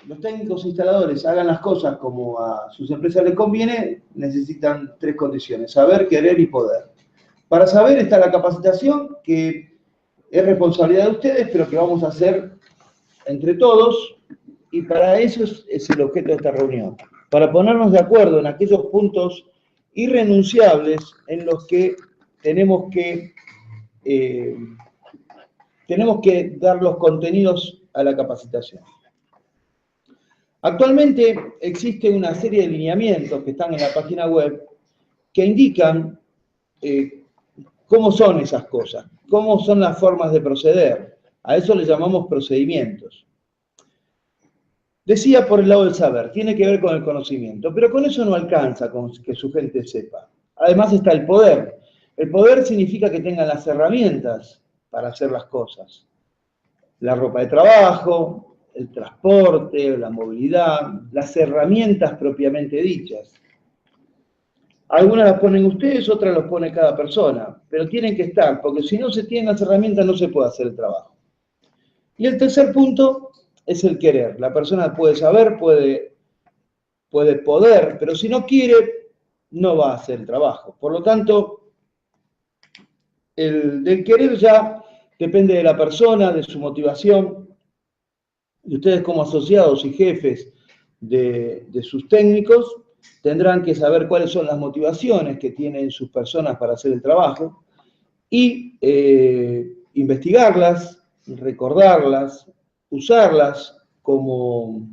los técnicos instaladores hagan las cosas como a sus empresas les conviene, necesitan 3 condiciones: saber, querer y poder. Para saber está la capacitación, que es responsabilidad de ustedes, pero que vamos a hacer entre todos, y para eso es el objeto de esta reunión, para ponernos de acuerdo en aquellos puntos irrenunciables en los que tenemos que dar los contenidos a la capacitación. Actualmente existe una serie de lineamientos que están en la página web que indican cómo son esas cosas, cómo son las formas de proceder. A eso le llamamos procedimientos. Decía por el lado del saber, tiene que ver con el conocimiento, pero con eso no alcanza con que su gente sepa. Además está el poder. El poder significa que tengan las herramientas para hacer las cosas. La ropa de trabajo, el transporte, la movilidad, las herramientas propiamente dichas. Algunas las ponen ustedes, otras las pone cada persona, pero tienen que estar, porque si no se tienen las herramientas no se puede hacer el trabajo. Y el tercer punto es el querer. La persona puede saber, puede poder, pero si no quiere, no va a hacer el trabajo. Por lo tanto, el del querer ya depende de la persona, de su motivación, y ustedes como asociados y jefes de sus técnicos tendrán que saber cuáles son las motivaciones que tienen sus personas para hacer el trabajo y investigarlas, recordarlas, usarlas como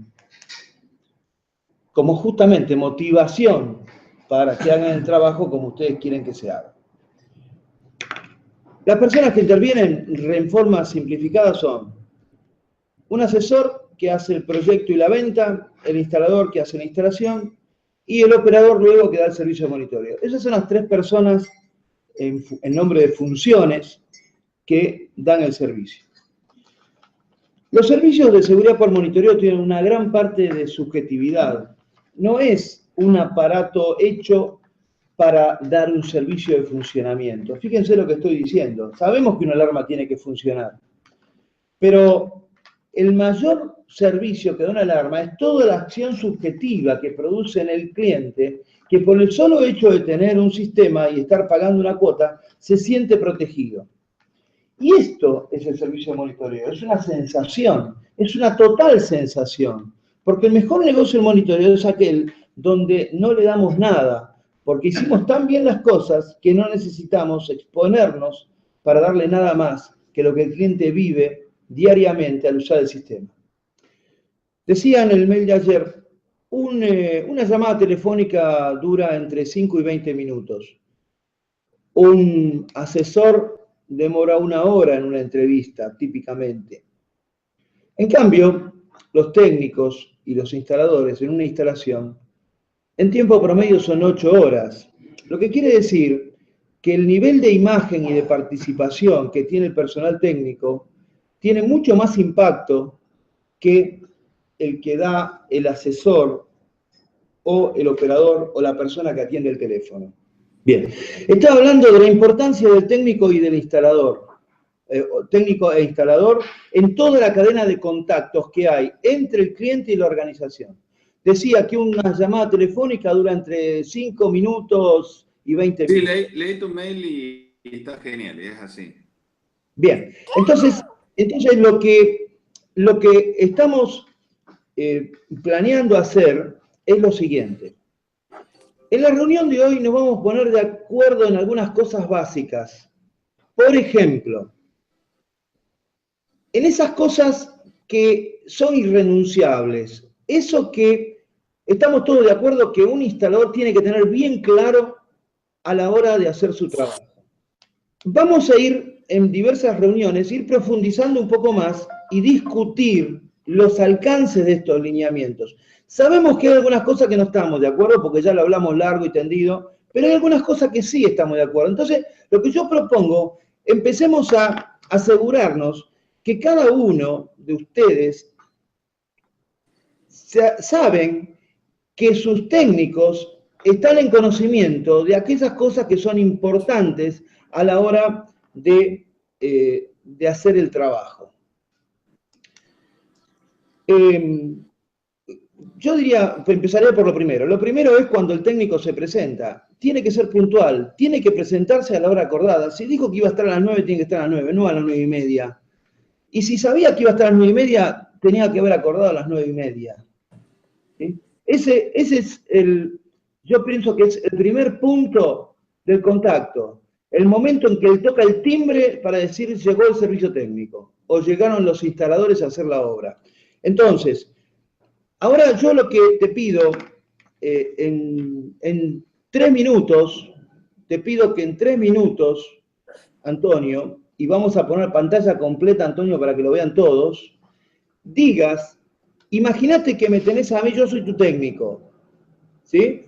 justamente motivación para que hagan el trabajo como ustedes quieren que se haga. Las personas que intervienen en forma simplificada son un asesor que hace el proyecto y la venta, el instalador que hace la instalación y el operador luego que da el servicio de monitoreo. Esas son las 3 personas en nombre de funciones que dan el servicio. Los servicios de seguridad por monitoreo tienen una gran parte de subjetividad. No es un aparato hecho para dar un servicio de funcionamiento. Fíjense lo que estoy diciendo. Sabemos que una alarma tiene que funcionar, pero el mayor servicio que da una alarma es toda la acción subjetiva que produce en el cliente, que por el solo hecho de tener un sistema y estar pagando una cuota, se siente protegido. Y esto es el servicio de monitoreo, es una sensación, es una total sensación, porque el mejor negocio del monitoreo es aquel donde no le damos nada, porque hicimos tan bien las cosas que no necesitamos exponernos para darle nada más que lo que el cliente vive diariamente al usar el sistema. Decía en el mail de ayer, una llamada telefónica dura entre 5 y 20 minutos. Un asesor demora 1 hora en una entrevista, típicamente. En cambio, los técnicos y los instaladores en una instalación, en tiempo promedio son 8 horas. Lo que quiere decir que el nivel de imagen y de participación que tiene el personal técnico tiene mucho más impacto que el que da el asesor o el operador o la persona que atiende el teléfono. Bien, estaba hablando de la importancia del técnico y del instalador, técnico e instalador, en toda la cadena de contactos que hay entre el cliente y la organización. Decía que una llamada telefónica dura entre 5 minutos y 20 minutos. Sí, leí tu mail y está genial, es así. Bien, entonces lo que estamos planeando hacer es lo siguiente. En la reunión de hoy nos vamos a poner de acuerdo en algunas cosas básicas. Por ejemplo, en esas cosas que son irrenunciables, eso que estamos todos de acuerdo que un instalador tiene que tener bien claro a la hora de hacer su trabajo. Vamos a ir en diversas reuniones, ir profundizando un poco más y discutir los alcances de estos lineamientos. Sabemos que hay algunas cosas que no estamos de acuerdo, porque ya lo hablamos largo y tendido, pero hay algunas cosas que sí estamos de acuerdo. Entonces, lo que yo propongo, empecemos a asegurarnos que cada uno de ustedes saben que sus técnicos están en conocimiento de aquellas cosas que son importantes a la hora de hacer el trabajo. yo diría, empezaría por lo primero. Lo primero es cuando el técnico se presenta. Tiene que ser puntual, tiene que presentarse a la hora acordada. Si dijo que iba a estar a las 9, tiene que estar a las 9, no a las 9:30. Y si sabía que iba a estar a las 9:30, tenía que haber acordado a las 9:30. ¿Sí? Ese es yo pienso que es el primer punto del contacto. El momento en que él toca el timbre para decir llegó el servicio técnico o llegaron los instaladores a hacer la obra. Entonces, ahora yo lo que te pido en 3 minutos, te pido que en 3 minutos, Antonio, y vamos a poner pantalla completa, Antonio, para que lo vean todos, digas, imagínate que me tenés a mí, yo soy tu técnico, ¿sí?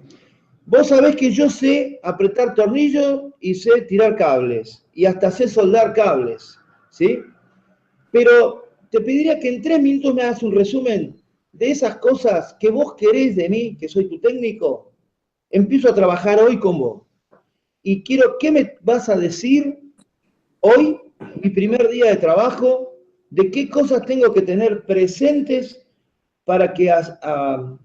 Vos sabés que yo sé apretar tornillos y sé tirar cables, y hasta sé soldar cables, ¿sí? Pero te pediría que en 3 minutos me hagas un resumen de esas cosas que vos querés de mí, que soy tu técnico. Empiezo a trabajar hoy con vos. Y quiero, ¿qué me vas a decir hoy, mi primer día de trabajo, de qué cosas tengo que tener presentes para que a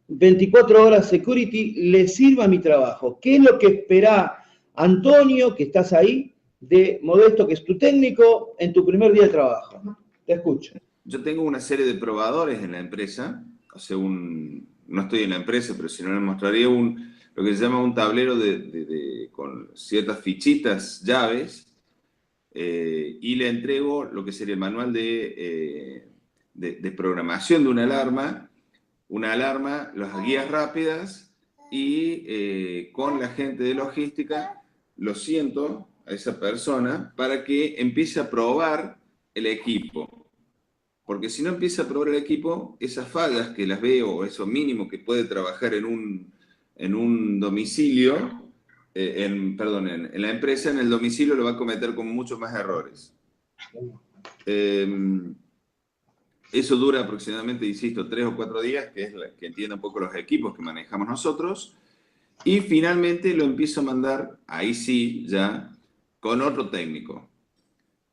24 horas security le sirva mi trabajo? ¿Qué es lo que espera Antonio, que estás ahí, de Modesto, que es tu técnico, en tu primer día de trabajo? Te escucho. Yo tengo una serie de probadores en la empresa, o sea, no estoy en la empresa, pero si no les mostraría lo que se llama un tablero con ciertas fichitas, llaves, y le entrego lo que sería el manual de programación de una alarma, las guías rápidas, y con la gente de logística lo siento a esa persona para que empiece a probar el equipo. Porque si no empieza a probar el equipo, esas fallas que las veo, o eso mínimo que puede trabajar en un domicilio, perdón, en la empresa, en el domicilio lo va a cometer con muchos más errores. Eso dura aproximadamente, insisto, 3 o 4 días, que es que entienda un poco los equipos que manejamos nosotros, y finalmente lo empiezo a mandar, ahí sí, ya, con otro técnico.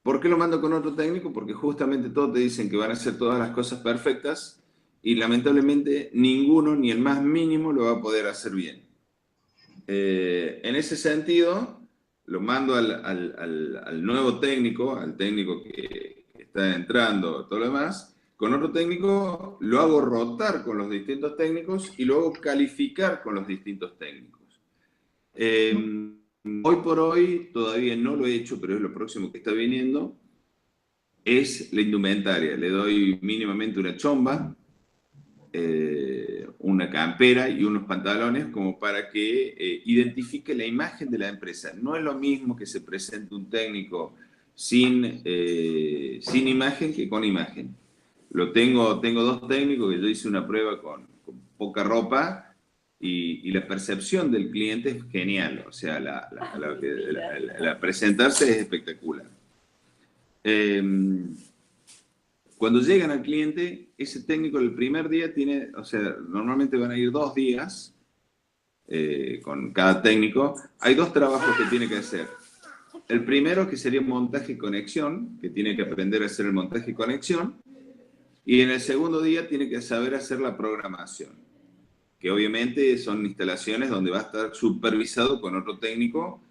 ¿Por qué lo mando con otro técnico? Porque justamente todos te dicen que van a hacer todas las cosas perfectas y lamentablemente ninguno, ni el más mínimo, lo va a poder hacer bien. En ese sentido, lo mando al nuevo técnico, al técnico que está entrando, todo lo demás. Con otro técnico lo hago rotar con los distintos técnicos y lo hago calificar con los distintos técnicos. Hoy por hoy todavía no lo he hecho, pero es lo próximo que está viniendo, es la indumentaria. Le doy mínimamente una chomba, una campera y unos pantalones como para que identifique la imagen de la empresa. No es lo mismo que se presente un técnico sin imagen que con imagen. Tengo 2 técnicos que yo hice una prueba con poca ropa y la percepción del cliente es genial. O sea, la presentarse es espectacular. Cuando llegan al cliente, ese técnico el primer día tiene, o sea, normalmente van a ir 2 días con cada técnico. Hay 2 trabajos que tiene que hacer. El primero, que sería montaje y conexión, que tiene que aprender a hacer el montaje y conexión. Y en el segundo día tiene que saber hacer la programación, que obviamente son instalaciones donde va a estar supervisado con otro técnico.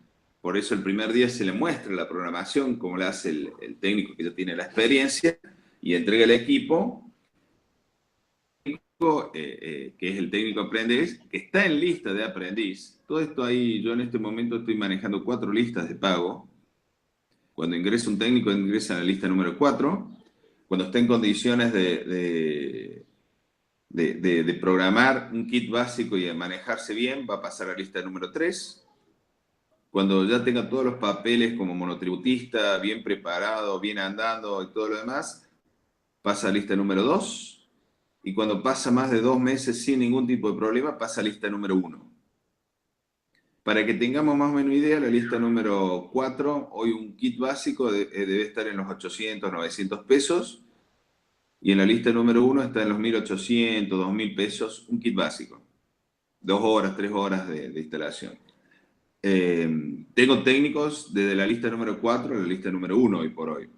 Por eso el primer día se le muestra la programación, como la hace el técnico que ya tiene la experiencia, y entrega el equipo, que es el técnico aprendiz, que está en lista de aprendiz. Todo esto ahí, yo en este momento estoy manejando 4 listas de pago. Cuando ingresa un técnico, ingresa a la lista número 4. Cuando está en condiciones de programar un kit básico y de manejarse bien, va a pasar a la lista número 3. Cuando ya tenga todos los papeles como monotributista, bien preparado, bien andando y todo lo demás, pasa a lista número 2. Y cuando pasa más de 2 meses sin ningún tipo de problema, pasa a lista número 1. Para que tengamos más o menos idea, la lista número 4, hoy un kit básico debe estar en los 800, 900 pesos. Y en la lista número 1 está en los 1.800, 2.000 pesos, un kit básico. 2 horas, 3 horas de instalación. Tengo técnicos desde la lista número 4 a la lista número 1 hoy por hoy.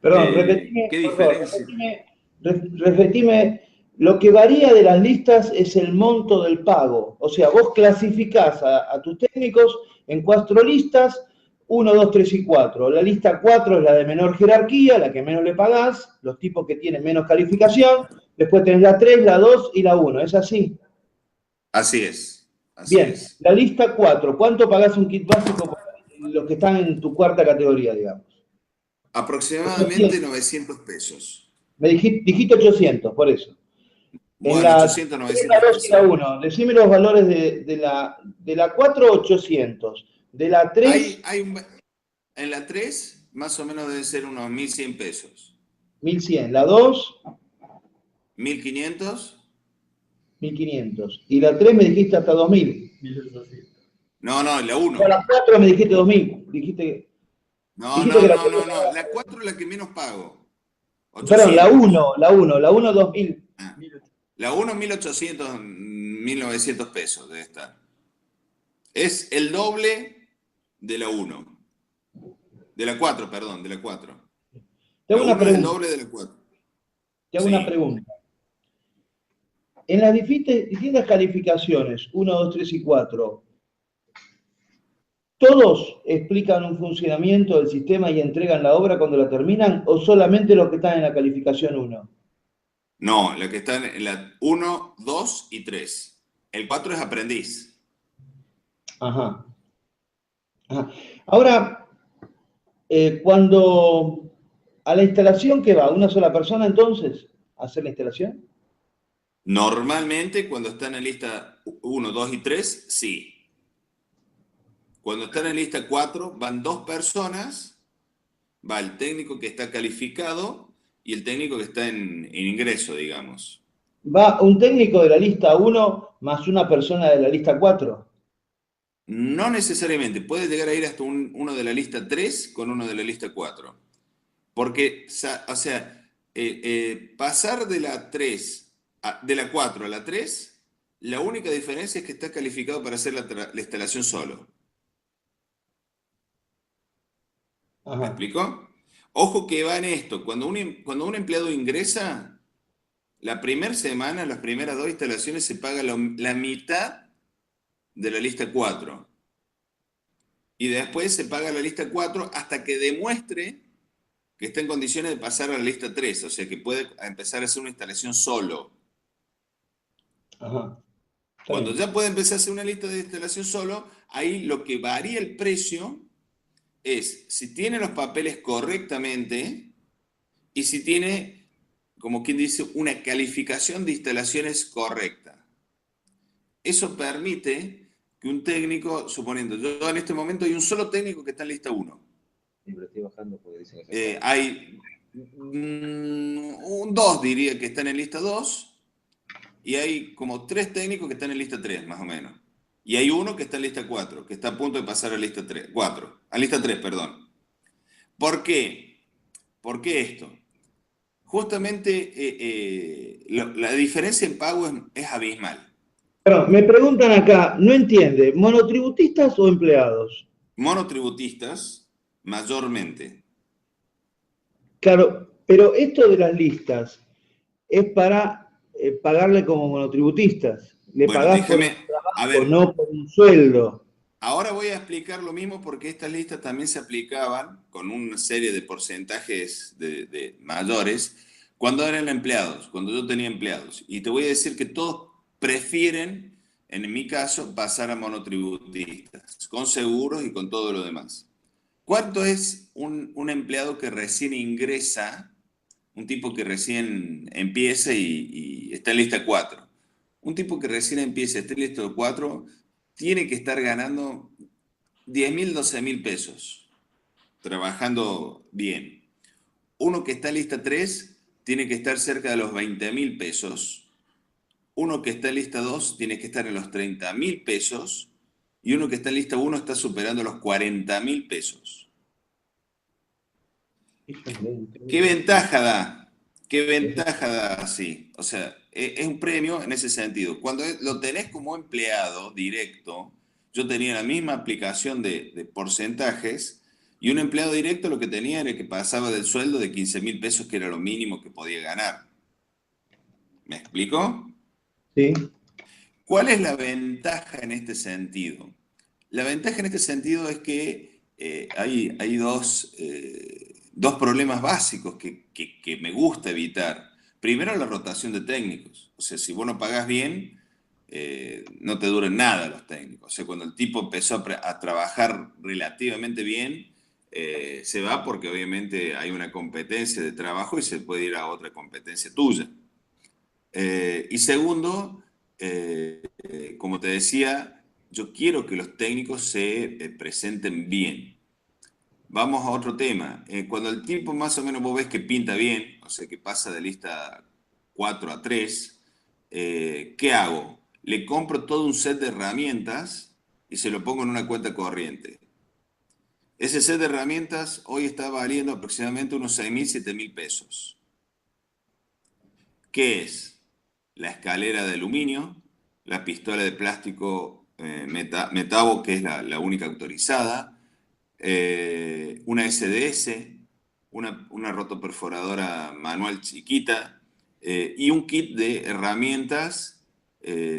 Perdón, repetime, ¿Qué por favor, diferencia? Repetime, lo que varía de las listas es el monto del pago. O sea, vos clasificás a tus técnicos en 4 listas, 1, 2, 3 y 4. La lista 4 es la de menor jerarquía, la que menos le pagás, los tipos que tienen menos calificación. Después tenés la 3, la 2 y la 1. ¿Es así? Así es, así Bien, es. la lista 4. ¿Cuánto pagás un kit básico para los que están en tu cuarta categoría, digamos? Aproximadamente 800. 900 pesos. Me dijiste 800, por eso. En Bueno, la 800, 3, la 900 2 y la pesos. 1, decime los valores de la 4, 800. De la 3, En la 3, más o menos debe ser unos 1.100 pesos. 1100. La 2, 1.500. 1500. Y la 3 me dijiste hasta 2000. No, la O 1. la 4 me dijiste 2000. No, Dijiste que la 4 La 4 es la que menos pago. Perdón, la 800. 1, la 1, 2000. Ah. La 1, 1.800, 1.900 pesos debe estar. Es el doble de la 1. De la 4, perdón, de la 4. Te La hago una 1 es el pregunta. doble de la 4. Te hago una Sí. pregunta. En las distintas calificaciones, 1, 2, 3 y 4, ¿todos explican un funcionamiento del sistema y entregan la obra cuando la terminan o solamente los que están en la calificación 1? No, la que está en la 1, 2 y 3. El 4 es aprendiz. Ajá. Ajá. Ahora, cuando a la instalación, ¿qué va? ¿Una sola persona entonces a hacer la instalación? Normalmente, cuando están en lista 1, 2 y 3, sí. Cuando están en lista 4, van 2 personas, va el técnico que está calificado y el técnico que está en ingreso, digamos. ¿Va un técnico de la lista 1 más una persona de la lista 4? No necesariamente, puede llegar a ir hasta uno de la lista 3 con uno de la lista 4. Porque, o sea, pasar de la 3, de la 4 a la 3, la única diferencia es que está calificado para hacer la instalación solo. ¿Me Ajá. explicó? Ojo que va en esto, cuando un empleado ingresa, la primera semana, las primeras 2 instalaciones se paga la mitad de la lista 4. Y después se paga la lista 4 hasta que demuestre que está en condiciones de pasar a la lista 3, o sea que puede empezar a hacer una instalación solo. Ajá. Está Cuando bien. ya puede empezar a hacer una lista de instalación solo, ahí lo que varía el precio es si tiene los papeles correctamente y si tiene, como quien dice, una calificación de instalaciones correcta. Eso permite que un técnico, suponiendo, yo en este momento hay un solo técnico que está en lista 1. Hay dos, diría, que están en lista 2 y hay como 3 técnicos que están en lista 3, más o menos. Y hay uno que está en lista 4, que está a punto de pasar a lista 3, 4, a lista 3, perdón. ¿Por qué? ¿Por qué esto? Justamente la diferencia en pago es abismal. Pero me preguntan acá, no entiende, ¿monotributistas o empleados? Monotributistas, mayormente. Claro, pero esto de las listas es para pagarle como monotributistas. Le Bueno, pagás por el déjeme, a trabajo, ver, no por un sueldo. ahora voy a explicar lo mismo porque estas listas también se aplicaban con una serie de porcentajes de mayores cuando eran empleados, cuando yo tenía empleados. Y te voy a decir que todos prefieren, en mi caso, pasar a monotributistas, con seguros y con todo lo demás. ¿Cuánto es un empleado que recién ingresa, un tipo que recién empieza y está en lista 4? Un tipo que recién empieza y está en lista 4 tiene que estar ganando 10.000, 12.000 pesos, trabajando bien. Uno que está en lista 3 tiene que estar cerca de los 20.000 pesos. Uno que está en lista 2 tiene que estar en los 30.000 pesos. Y uno que está en lista 1 está superando los 40.000 pesos. ¿Qué ventaja da? ¿Qué ventaja da así? O sea, es un premio en ese sentido. Cuando lo tenés como empleado directo, yo tenía la misma aplicación de porcentajes y un empleado directo lo que tenía era que pasaba del sueldo de 15.000 pesos, que era lo mínimo que podía ganar. ¿Me explico? Sí. ¿Cuál es la ventaja en este sentido? La ventaja en este sentido es que hay dos problemas básicos que me gusta evitar. Primero, la rotación de técnicos. O sea, si vos no pagás bien, no te duran nada los técnicos. O sea, cuando el tipo empezó a trabajar relativamente bien, se va porque obviamente hay una competencia de trabajo y se puede ir a otra competencia tuya. Y segundo, como te decía, yo quiero que los técnicos se presenten bien. Vamos a otro tema. Cuando el tipo más o menos vos ves que pinta bien, o sea, que pasa de lista 4 a 3, ¿qué hago? Le compro todo un set de herramientas y se lo pongo en una cuenta corriente. Ese set de herramientas hoy está valiendo aproximadamente unos 6.000, 7.000 pesos. ¿Qué es? La escalera de aluminio, la pistola de plástico Metabo, que es la única autorizada, una SDS, una rotoperforadora manual chiquita y un kit de herramientas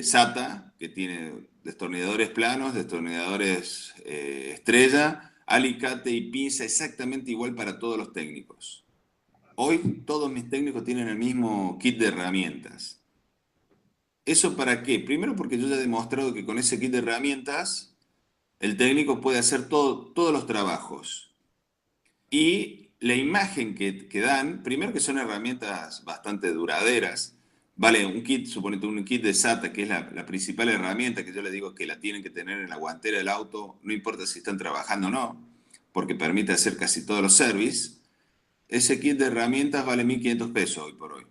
SATA, que tiene destornilladores planos, destornilladores estrella, alicate y pinza exactamente igual para todos los técnicos. Hoy todos mis técnicos tienen el mismo kit de herramientas. ¿Eso para qué? Primero porque yo ya he demostrado que con ese kit de herramientas el técnico puede hacer todos los trabajos. Y la imagen que dan, primero que son herramientas bastante duraderas. Vale, un kit, suponete un kit de SATA, que es la principal herramienta que yo les digo que la tienen que tener en la guantera del auto, no importa si están trabajando o no, porque permite hacer casi todos los service. Ese kit de herramientas vale 1.500 pesos hoy por hoy.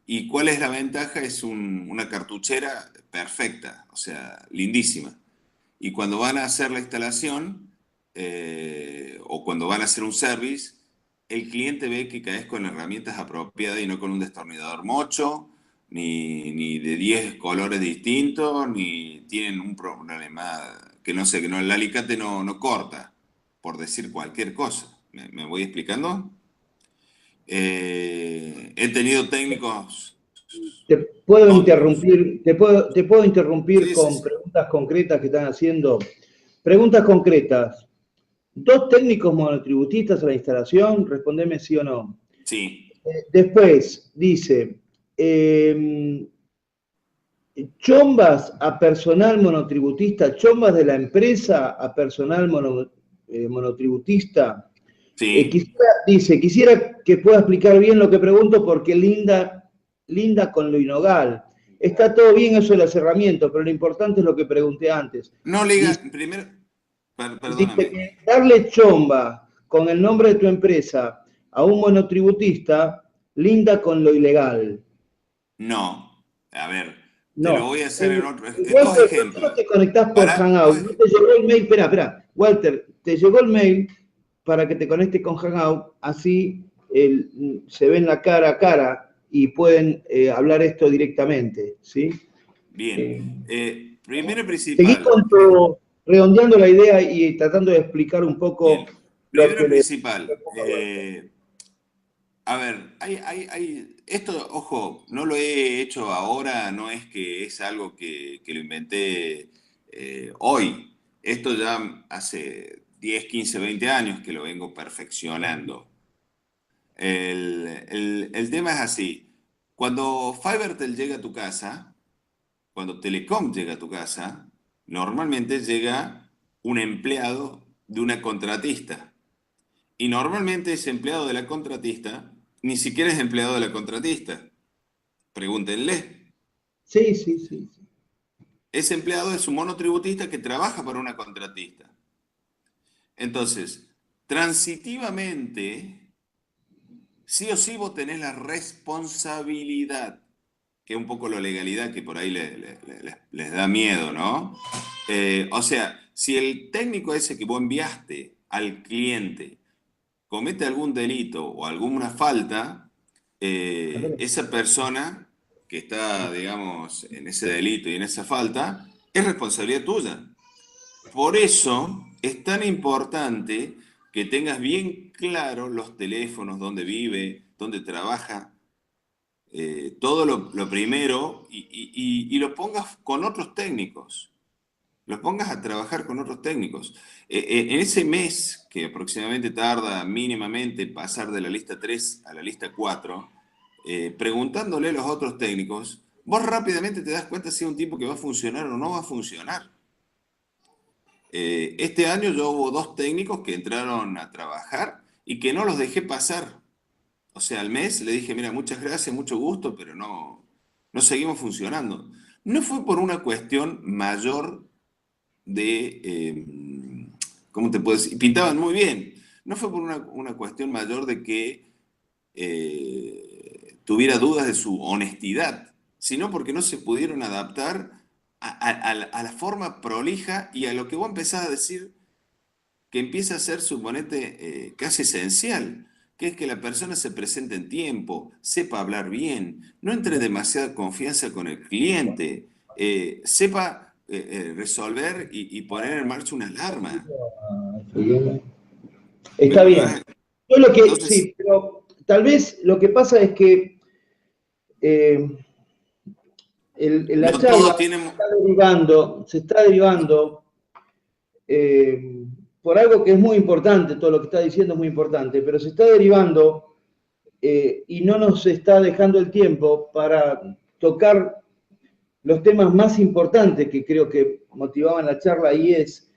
¿Y cuál es la ventaja? Es una cartuchera perfecta, o sea, lindísima. Y cuando van a hacer la instalación o cuando van a hacer un service, el cliente ve que caes con herramientas apropiadas y no con un destornillador mocho, ni de 10 colores distintos, ni tienen un problema que no sé, que no, el alicate no corta, por decir cualquier cosa. ¿Me voy explicando? He tenido técnicos. Te puedo Tontos. interrumpir, te puedo interrumpir Sí, sí, con sí. preguntas concretas que están haciendo. Preguntas concretas. ¿Dos técnicos monotributistas a la instalación? Respondeme sí o no. Sí. Después dice, chombas a personal monotributista, chombas de la empresa a personal monotributista. Sí. Quisiera que pueda explicar bien lo que pregunto porque linda con lo inogal. Está todo bien eso de las herramientas, pero lo importante es lo que pregunté antes. No le diga, Dice, primero, dice perdóname. que darle chomba con el nombre de tu empresa a un monotributista, linda con lo ilegal. No. A ver, te lo No. voy a hacer en dos Walter, ¿por qué no ejemplos. te conectás por Para Hangout? ¿No te llegó el mail? Espera. Walter, te llegó el mail para que te conectes con Hangout, así se ven la cara a cara y pueden hablar esto directamente, ¿sí? bien. Eh, Primero y Seguí principal. con redondeando la idea y tratando de explicar un poco Bien. lo Primero que y le... principal. A ver, esto, ojo, no lo he hecho ahora, no es que es algo que lo inventé hoy. Esto ya hace 10, 15, 20 años que lo vengo perfeccionando. El tema es así. Cuando Fivertel llega a tu casa, cuando Telecom llega a tu casa, normalmente llega un empleado de una contratista. Y normalmente ese empleado de la contratista ni siquiera es empleado de la contratista. Pregúntenle. Sí. Ese empleado es un monotributista que trabaja para una contratista. Entonces, transitivamente, sí o sí vos tenés la responsabilidad, que es un poco la legalidad que por ahí les da miedo, ¿no? O sea, si el técnico ese que vos enviaste al cliente comete algún delito o alguna falta, esa persona que está, digamos, en ese delito y en esa falta, es responsabilidad tuya. Por eso es tan importante que tengas bien claro los teléfonos, dónde vive, dónde trabaja, todo lo primero y lo pongas con otros técnicos. Los pongas a trabajar con otros técnicos. En ese mes, que aproximadamente tarda mínimamente pasar de la lista 3 a la lista 4, preguntándole a los otros técnicos, vos rápidamente te das cuenta si es un tipo que va a funcionar o no va a funcionar. Este año yo hubo 2 técnicos que entraron a trabajar y que no los dejé pasar. O sea, al mes le dije, mira, muchas gracias, mucho gusto, pero no seguimos funcionando. No fue por una cuestión mayor de, ¿cómo te puedo decir? Pintaban muy bien. No fue por una cuestión mayor de que tuviera dudas de su honestidad, sino porque no se pudieron adaptar a la forma prolija y a lo que vos empezás a decir que empieza a ser, suponete, casi esencial, que es que la persona se presente en tiempo, sepa hablar bien, no entre demasiada confianza con el cliente, sepa resolver y poner en marcha una alarma. Está bien. Yo lo que, Entonces, sí, pero tal vez lo que pasa es que la no charla todos tienen... se está derivando por algo que es muy importante, todo lo que está diciendo es muy importante, pero se está derivando y no nos está dejando el tiempo para tocar los temas más importantes que creo que motivaban la charla, y es,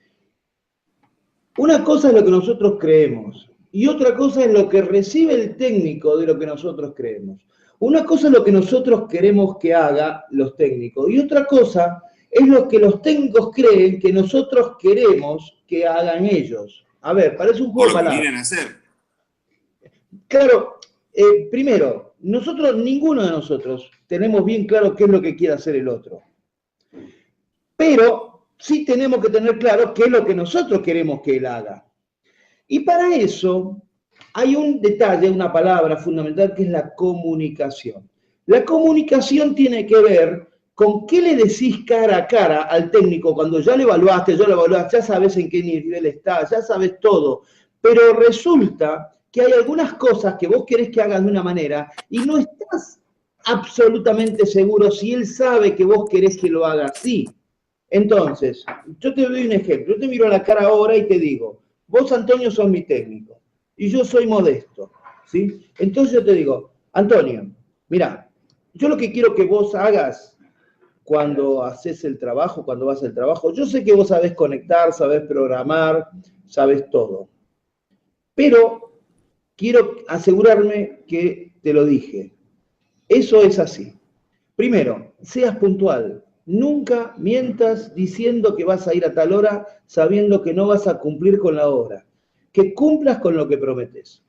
una cosa es lo que nosotros creemos y otra cosa es lo que recibe el técnico de lo que nosotros creemos. Una cosa es lo que nosotros queremos que haga los técnicos y otra cosa es lo que los técnicos creen que nosotros queremos que hagan ellos. A ver, parece un juego de palabras. O lo que quieren hacer. Claro, primero, ninguno de nosotros tenemos bien claro qué es lo que quiere hacer el otro. Pero sí tenemos que tener claro qué es lo que nosotros queremos que él haga. Y para eso hay un detalle, una palabra fundamental que es la comunicación. La comunicación tiene que ver con qué le decís cara a cara al técnico cuando ya lo evaluaste, ya sabes en qué nivel está, ya sabes todo. Pero resulta que hay algunas cosas que vos querés que hagan de una manera y no estás absolutamente seguro si él sabe que vos querés que lo haga así. Entonces, yo te doy un ejemplo. Yo te miro a la cara ahora y te digo, vos, Antonio, sos mi técnico y yo soy Modesto, ¿sí? Entonces yo te digo, Antonio, mira, yo lo que quiero que vos hagas cuando haces el trabajo, cuando vas al trabajo, yo sé que vos sabés conectar, sabés programar, sabés todo, pero quiero asegurarme que te lo dije. Eso es así. Primero, seas puntual. Nunca mientas diciendo que vas a ir a tal hora sabiendo que no vas a cumplir con la hora. Que cumplas con lo que prometes.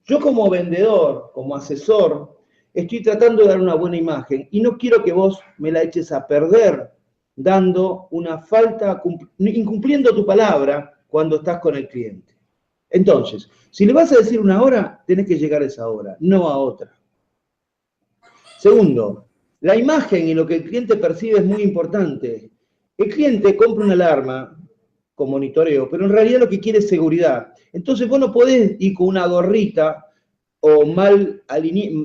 Yo como vendedor, como asesor, estoy tratando de dar una buena imagen y no quiero que vos me la eches a perder dando una falta, incumpliendo tu palabra cuando estás con el cliente. Entonces, si le vas a decir una hora, tenés que llegar a esa hora, no a otra. Segundo, la imagen y lo que el cliente percibe es muy importante. El cliente compra una alarma con monitoreo, pero en realidad lo que quiere es seguridad. Entonces vos no podés ir con una gorrita o mal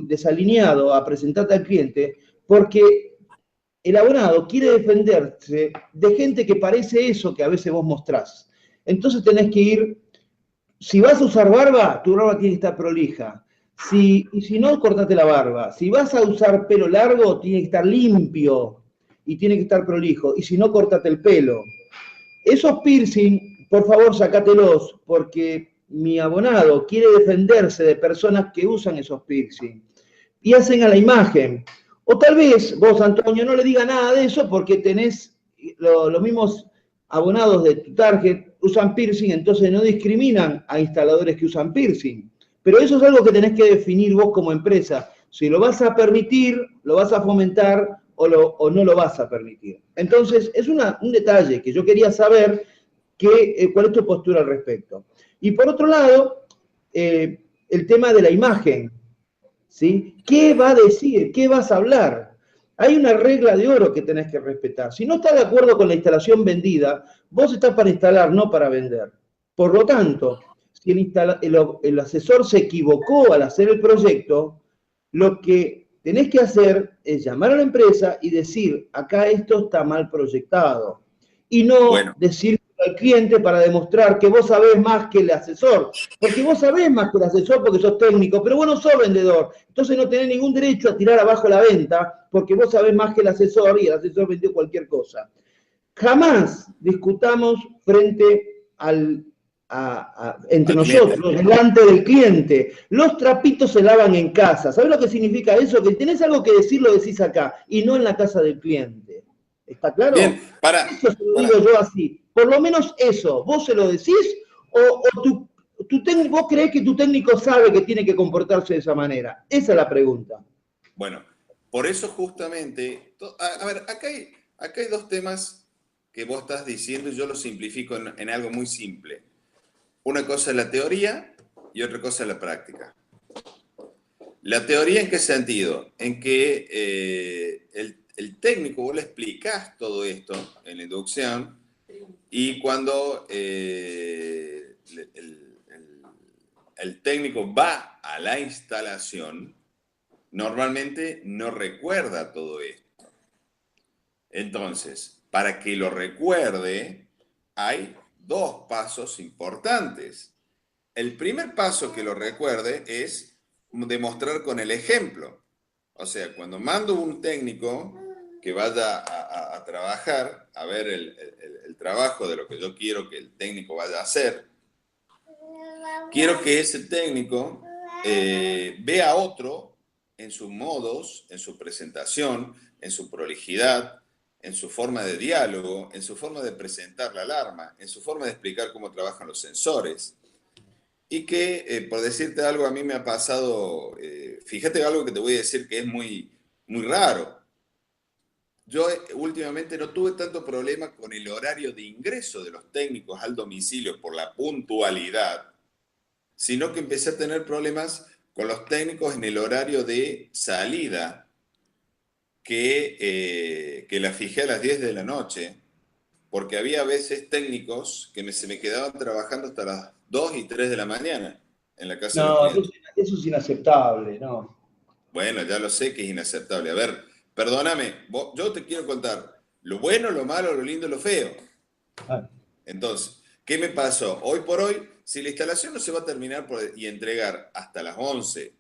desalineado a presentarte al cliente, porque el abonado quiere defenderse de gente que parece eso que a veces vos mostrás. Entonces tenés que ir, si vas a usar barba, tu barba tiene que estar prolija. Y si no, cortate la barba. Si vas a usar pelo largo, tiene que estar limpio y tiene que estar prolijo. Y si no, córtate el pelo. Esos piercing, por favor, sacátelos, porque mi abonado quiere defenderse de personas que usan esos piercing y hacen a la imagen. O tal vez vos, Antonio, no le digas nada de eso porque tenés los mismos abonados de tu target usan piercing, entonces no discriminan a instaladores que usan piercing. Pero eso es algo que tenés que definir vos como empresa. Si lo vas a permitir, lo vas a fomentar o no lo vas a permitir. Entonces, es un detalle que yo quería saber cuál es tu postura al respecto. Y por otro lado, el tema de la imagen, ¿sí? ¿Qué va a decir? ¿Qué vas a hablar? Hay una regla de oro que tenés que respetar. Si no estás de acuerdo con la instalación vendida, vos estás para instalar, no para vender. Por lo tanto, si el asesor se equivocó al hacer el proyecto, lo que tenés que hacer es llamar a la empresa y decir, acá esto está mal proyectado. Y no decir al cliente para demostrar que vos sabés más que el asesor. Porque vos sabés más que el asesor porque sos técnico, pero vos no sos vendedor. Entonces no tenés ningún derecho a tirar abajo la venta porque vos sabés más que el asesor y el asesor vendió cualquier cosa. Jamás discutamos frente entre nosotros, delante del cliente. Los trapitos se lavan en casa. ¿Sabés lo que significa eso? Que tenés algo que decir, lo decís acá, y no en la casa del cliente. ¿Está claro? Bien, eso se lo digo yo así. Por lo menos eso, ¿vos se lo decís o vos creés que tu técnico sabe que tiene que comportarse de esa manera? Esa es la pregunta. Bueno, por eso justamente, a ver, acá hay dos temas que vos estás diciendo y yo lo simplifico en algo muy simple. Una cosa es la teoría y otra cosa es la práctica. ¿La teoría en qué sentido? En que el técnico, vos le explicás todo esto en la inducción y cuando el técnico va a la instalación, normalmente no recuerda todo esto. Entonces, para que lo recuerde, hay dos pasos importantes. El primer paso que lo recuerde es demostrar con el ejemplo. O sea, cuando mando un técnico que vaya a trabajar, a ver el trabajo de lo que yo quiero que el técnico vaya a hacer, quiero que ese técnico vea a otro en sus modos, en su presentación, en su prolijidad, en su forma de diálogo, en su forma de presentar la alarma, en su forma de explicar cómo trabajan los sensores. Y que, por decirte algo, a mí me ha pasado, fíjate algo que te voy a decir que es muy, muy raro. Yo últimamente no tuve tanto problema con el horario de ingreso de los técnicos al domicilio por la puntualidad, sino que empecé a tener problemas con los técnicos en el horario de salida, que la fijé a las 10 de la noche, porque había veces técnicos que se me quedaban trabajando hasta las 2 y 3 de la mañana en la casa de los No, clientes. eso es inaceptable, ¿no? Bueno, ya lo sé que es inaceptable. A ver, perdóname, yo te quiero contar lo bueno, lo malo, lo lindo, lo feo. Entonces, ¿qué me pasó? Hoy por hoy, si la instalación no se va a terminar y entregar hasta las 11,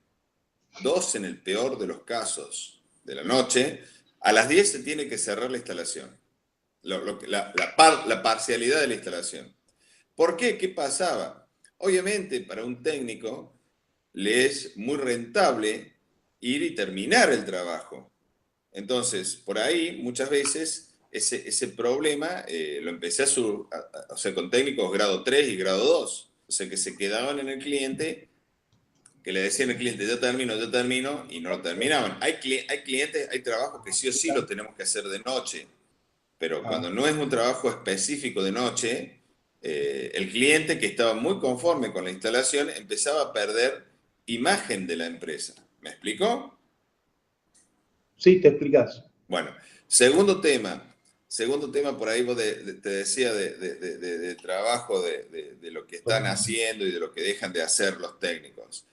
12 en el peor de los casos de la noche, a las 10 se tiene que cerrar la instalación. La parcialidad de la instalación. ¿Por qué? ¿Qué pasaba? Obviamente, para un técnico le es muy rentable ir y terminar el trabajo. Entonces, por ahí, muchas veces, ese problema lo empecé o sea, con técnicos grado 3 y grado 2. O sea, que se quedaban en el cliente, que le decían al cliente, yo termino, y no lo terminaban. Hay clientes, hay trabajos que sí o sí lo tenemos que hacer de noche, pero cuando no es un trabajo específico de noche, el cliente que estaba muy conforme con la instalación empezaba a perder imagen de la empresa. ¿Me explicó? Sí, te explicás. Bueno, segundo tema por ahí vos te decía de trabajo, de lo que están haciendo y de lo que dejan de hacer los técnicos.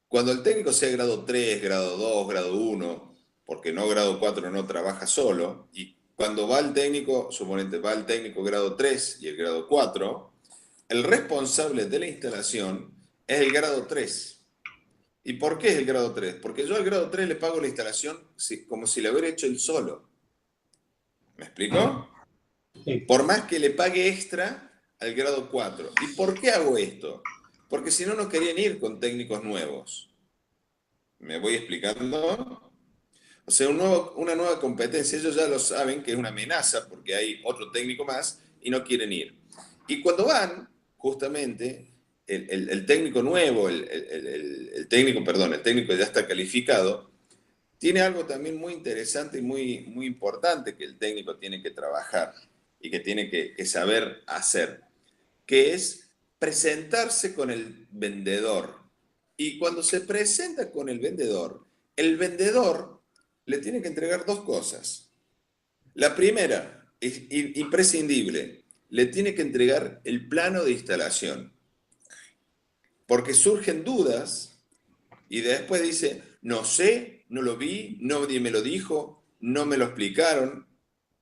Cuando el técnico sea grado 3, grado 2, grado 1, porque no grado 4 no trabaja solo, y cuando va el técnico, suponete, va el técnico grado 3 y el grado 4, el responsable de la instalación es el grado 3. ¿Y por qué es el grado 3? Porque yo al grado 3 le pago la instalación como si la hubiera hecho él solo. ¿Me explico? Sí. Por más que le pague extra al grado 4. ¿Y por qué hago esto? Porque si no, no querían ir con técnicos nuevos. ¿Me voy explicando? O sea, una nueva competencia, ellos ya lo saben que es una amenaza porque hay otro técnico más y no quieren ir. Y cuando van, justamente, el técnico nuevo, el técnico que ya está calificado, tiene algo también muy interesante y muy, muy importante que el técnico tiene que trabajar y que tiene que saber hacer, que es presentarse con el vendedor. Y cuando se presenta con el vendedor le tiene que entregar dos cosas. La primera, es imprescindible, le tiene que entregar el plano de instalación, porque surgen dudas Y después dice, no sé, no lo vi, nadie me lo dijo, no me lo explicaron.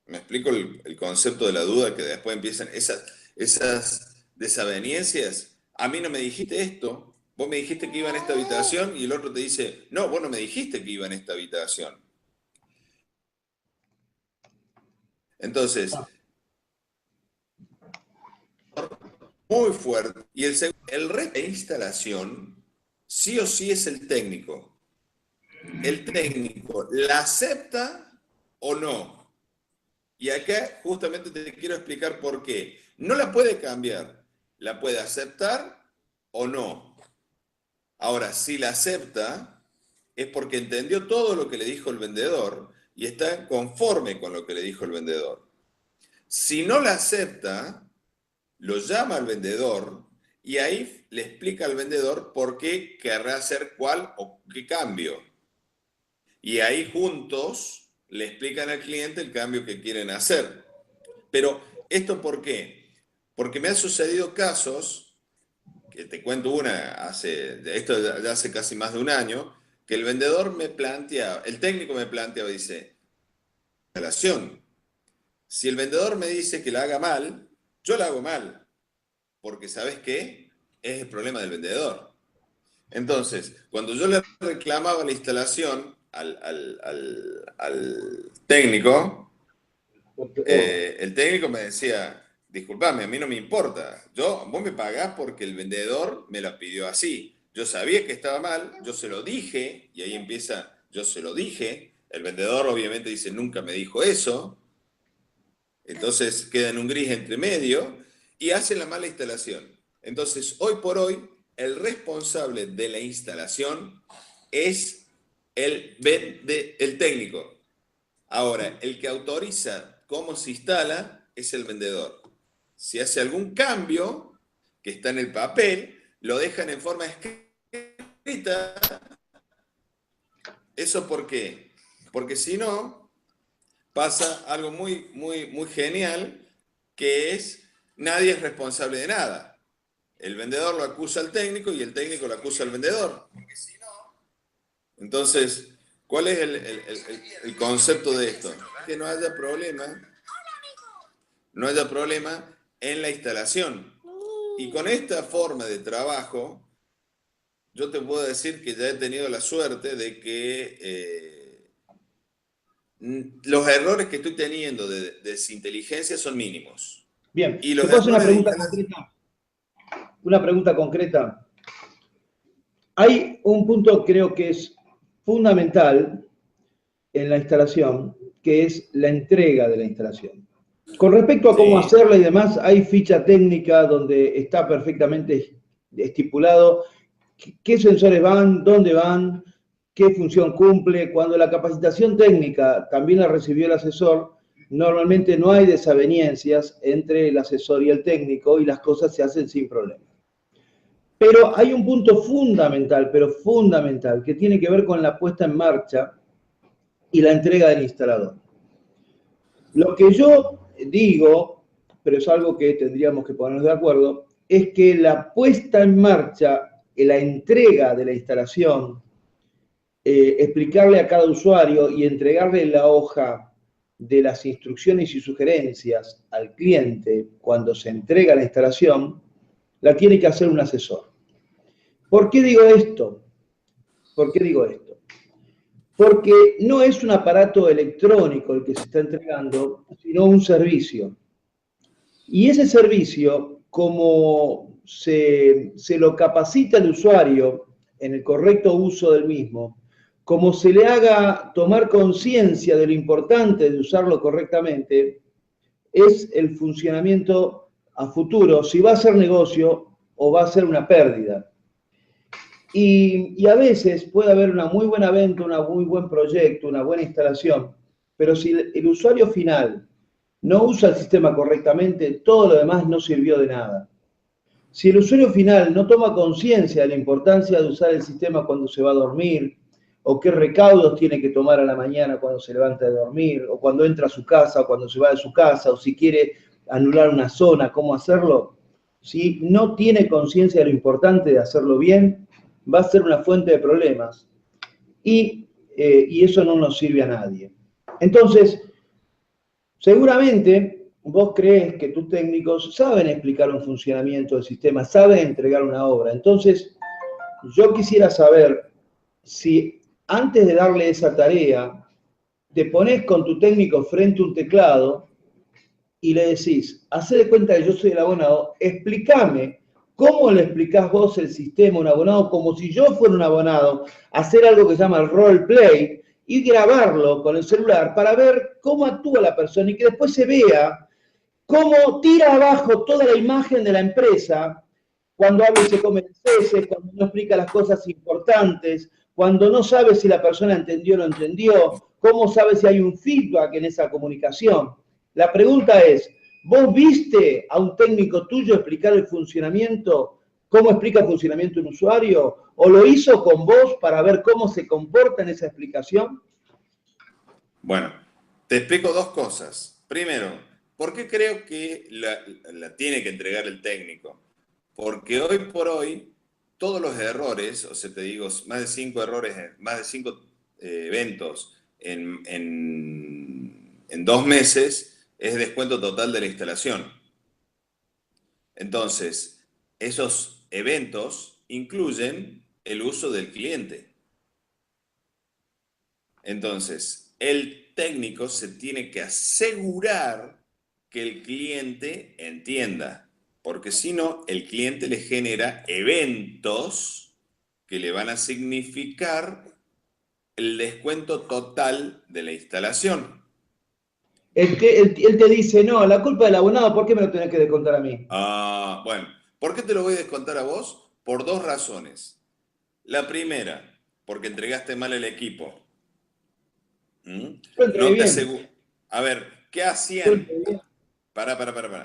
Me explico el concepto de la duda, que después empiezan esas desavenencias. A mí no me dijiste esto, vos me dijiste que iba en esta habitación y el otro te dice, no, vos no me dijiste que iba en esta habitación. Entonces, muy fuerte. Y el resto de instalación, sí o sí es el técnico. El técnico, ¿la acepta o no? Y acá justamente te quiero explicar por qué. No la puede cambiar, la puede aceptar o no. Ahora, si la acepta, es porque entendió todo lo que le dijo el vendedor y está conforme con lo que le dijo el vendedor. Si no la acepta, lo llama al vendedor y ahí le explica al vendedor por qué querrá hacer cuál o qué cambio. Y ahí juntos le explican al cliente el cambio que quieren hacer. Pero, ¿esto por qué? Porque me han sucedido casos, que te cuento una, esto ya hace casi más de un año, que el vendedor me plantea, el técnico me plantea, dice, relación. Si el vendedor me dice que la haga mal, yo la hago mal, porque ¿sabes qué? Es el problema del vendedor. Entonces, cuando yo le reclamaba la instalación al técnico, el técnico me decía, disculpame, a mí no me importa, vos me pagás porque el vendedor me lo pidió así. Yo sabía que estaba mal, yo se lo dije, y ahí empieza, yo se lo dije, el vendedor obviamente dice, nunca me dijo eso, entonces queda en un gris entre medio, y hace la mala instalación. Entonces, hoy por hoy, el responsable de la instalación es el técnico. Ahora, el que autoriza cómo se instala es el vendedor. Si hace algún cambio que está en el papel, lo dejan en forma escrita. ¿Eso por qué? Porque si no, pasa algo muy, muy, muy genial, que es, nadie es responsable de nada. El vendedor lo acusa al técnico y el técnico lo acusa al vendedor. Entonces, ¿cuál es el concepto de esto? Que no haya problema en la instalación. Y con esta forma de trabajo, yo te puedo decir que ya he tenido la suerte de que los errores que estoy teniendo de desinteligencia son mínimos. Bien, Y ¿te los puedo hacer errores una pregunta concreta? Hay un punto creo que es fundamental en la instalación, que es la entrega de la instalación. Con respecto a cómo hacerla y demás, hay ficha técnica donde está perfectamente estipulado qué sensores van, dónde van, qué función cumple. Cuando la capacitación técnica también la recibió el asesor, normalmente no hay desavenencias entre el asesor y el técnico y las cosas se hacen sin problema. Pero hay un punto fundamental, que tiene que ver con la puesta en marcha y la entrega del instalador. Lo que yo digo, pero es algo que tendríamos que ponernos de acuerdo, es que la puesta en marcha, la entrega de la instalación, explicarle a cada usuario y entregarle la hoja de las instrucciones y sugerencias al cliente cuando se entrega la instalación, la tiene que hacer un asesor. ¿Por qué digo esto? Porque no es un aparato electrónico el que se está entregando, sino un servicio. Y ese servicio, como se lo capacita al usuario en el correcto uso del mismo, como se le haga tomar conciencia de lo importante de usarlo correctamente, es el funcionamiento a futuro, si va a ser negocio o va a ser una pérdida. Y a veces puede haber una muy buena venta, un muy buen proyecto, una buena instalación, pero si el usuario final no usa el sistema correctamente, todo lo demás no sirvió de nada. Si el usuario final no toma conciencia de la importancia de usar el sistema cuando se va a dormir, o qué recaudos tiene que tomar a la mañana cuando se levanta de dormir, o cuando entra a su casa, o cuando se va de su casa, o si quiere anular una zona, cómo hacerlo, si no tiene conciencia de lo importante de hacerlo bien, va a ser una fuente de problemas y eso no nos sirve a nadie. Entonces, seguramente vos crees que tus técnicos saben explicar un funcionamiento del sistema, saben entregar una obra. Entonces, yo quisiera saber si antes de darle esa tarea, te pones con tu técnico frente a un teclado y le decís, hacé de cuenta que yo soy el abonado, explícame cómo le explicás vos el sistema a un abonado, como si yo fuera un abonado, hacer algo que se llama el roleplay y grabarlo con el celular para ver cómo actúa la persona y que después se vea cómo tira abajo toda la imagen de la empresa cuando habla y se come ceses, cuando no explica las cosas importantes, cuando no sabe si la persona entendió o no entendió, cómo sabe si hay un feedback en esa comunicación. La pregunta es, ¿vos viste a un técnico tuyo explicar el funcionamiento, cómo explica el funcionamiento de un usuario? ¿O lo hizo con vos para ver cómo se comporta en esa explicación? Bueno, te explico dos cosas. Primero, ¿por qué creo que la tiene que entregar el técnico? Porque hoy por hoy, todos los errores, o sea, te digo, más de 5 errores, más de 5 eventos en 2 meses, es descuento total de la instalación. Entonces, esos eventos incluyen el uso del cliente. Entonces, el técnico se tiene que asegurar que el cliente entienda, porque si no, el cliente le genera eventos que le van a significar el descuento total de la instalación. Él te dice, no, la culpa del abonado, ¿por qué me lo tenés que descontar a mí? Bueno, ¿por qué te lo voy a descontar a vos? Por 2 razones. La primera, porque entregaste mal el equipo. Yo entregué No te bien. aseguro. A ver, ¿qué Yo hacían? entregué bien. Para.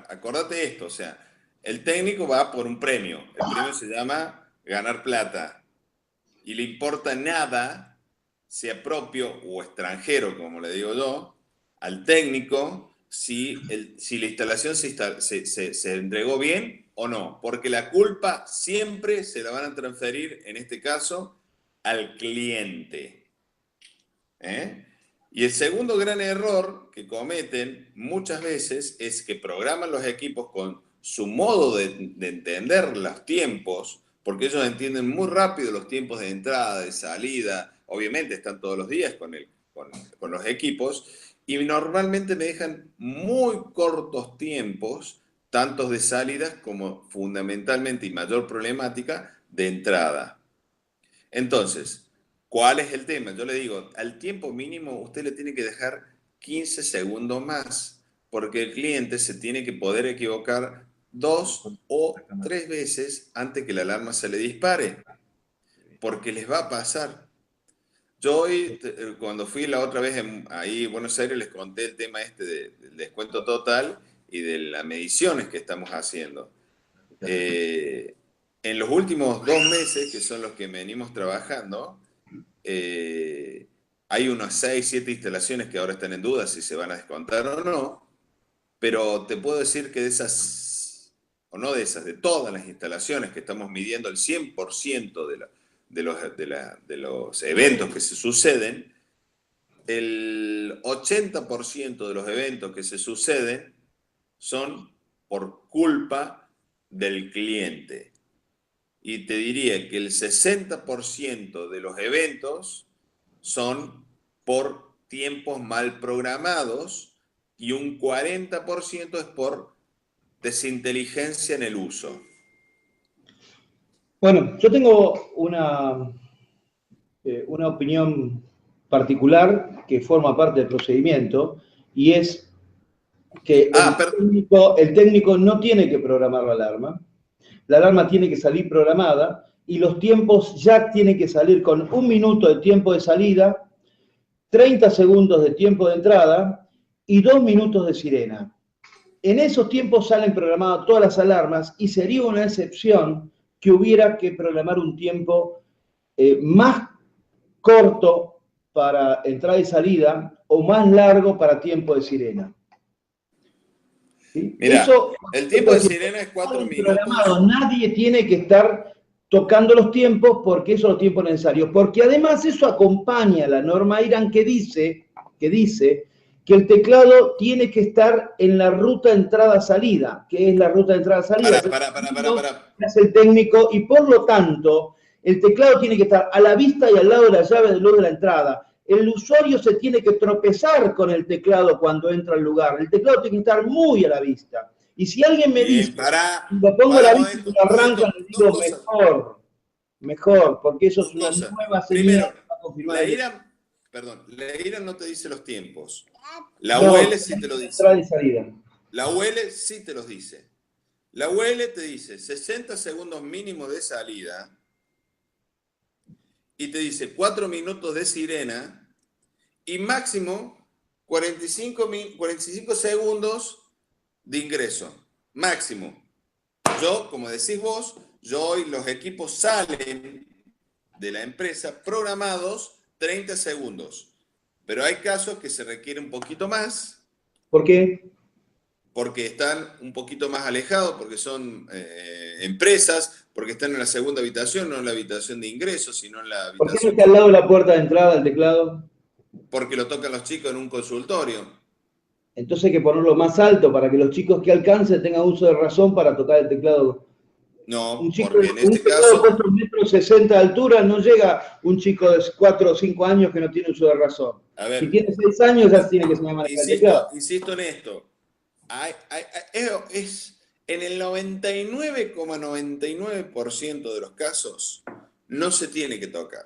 Acordate esto, o sea, el técnico va por un premio. El premio se llama ganar plata. Y le importa nada, sea propio o extranjero, como le digo yo, al técnico si la instalación se entregó bien o no. Porque la culpa siempre se la van a transferir, en este caso, al cliente. Y el segundo gran error que cometen muchas veces es que programan los equipos con su modo de entender los tiempos, porque ellos entienden muy rápido los tiempos de entrada, de salida, obviamente están todos los días con los equipos, y normalmente me dejan muy cortos tiempos, tantos de salidas como fundamentalmente y mayor problemática de entrada. Entonces, ¿cuál es el tema? Yo le digo, al tiempo mínimo usted le tiene que dejar 15 segundos más, porque el cliente se tiene que poder equivocar 2 o 3 veces antes que la alarma se le dispare, porque les va a pasar. Yo hoy, cuando fui la otra vez ahí en Buenos Aires, les conté el tema del descuento total y de las mediciones que estamos haciendo. En los últimos 2 meses, que son los que venimos trabajando, hay unas 6, 7 instalaciones que ahora están en duda si se van a descontar o no, pero te puedo decir que de esas, o no de esas, de todas las instalaciones que estamos midiendo el 100% de los eventos que se suceden, el 80% de los eventos que se suceden son por culpa del cliente. Y te diría que el 60% de los eventos son por tiempos mal programados y un 40% es por desinteligencia en el uso. Bueno, yo tengo una opinión particular que forma parte del procedimiento y es que el técnico no tiene que programar la alarma tiene que salir programada y los tiempos ya tienen que salir con 1 minuto de tiempo de salida, 30 segundos de tiempo de entrada y 2 minutos de sirena. En esos tiempos salen programadas todas las alarmas y sería una excepción que hubiera que programar un tiempo más corto para entrada y salida o más largo para tiempo de sirena. ¿Sí? Mira, Eso, el tiempo de sirena es 4 minutos. Nadie tiene que estar tocando los tiempos porque esos son los tiempos necesarios. Porque además eso acompaña la norma IRAN que dice que el teclado tiene que estar en la ruta entrada-salida. ¿Qué es la ruta de entrada-salida? Para. Es el técnico y por lo tanto el teclado tiene que estar a la vista y al lado de la llave de luz de la entrada. El usuario se tiene que tropezar con el teclado cuando entra al lugar. El teclado tiene que estar muy a la vista. Y si alguien me dice, lo pongo a la vista y lo arrancan, le digo mejor, porque eso es una nueva señal. Primero, la IRAN no te dice los tiempos. La UL sí te lo dice. La UL sí te los dice. La UL te dice 60 segundos mínimo de salida y te dice 4 minutos de sirena y máximo 45 segundos de ingreso. Máximo. Como decís vos, hoy los equipos salen de la empresa programados 30 segundos. Pero hay casos que se requiere un poquito más. ¿Por qué? Porque están un poquito más alejados, porque son empresas, porque están en la segunda habitación, no en la habitación de ingreso, sino en la habitación... ¿Por qué no está al lado de la puerta de entrada el teclado? Porque lo tocan los chicos en un consultorio. Entonces hay que ponerlo más alto para que los chicos que alcancen tengan uso de razón para tocar el teclado. No, un chico, porque en este caso... caso... 4,60 m de altura no llega un chico de 4 o 5 años que no tiene uso de razón. A ver, si tiene 6 años ya tiene que saber manejar el teclado. Insisto en esto. Es en el 99,99% de los casos no se tiene que tocar.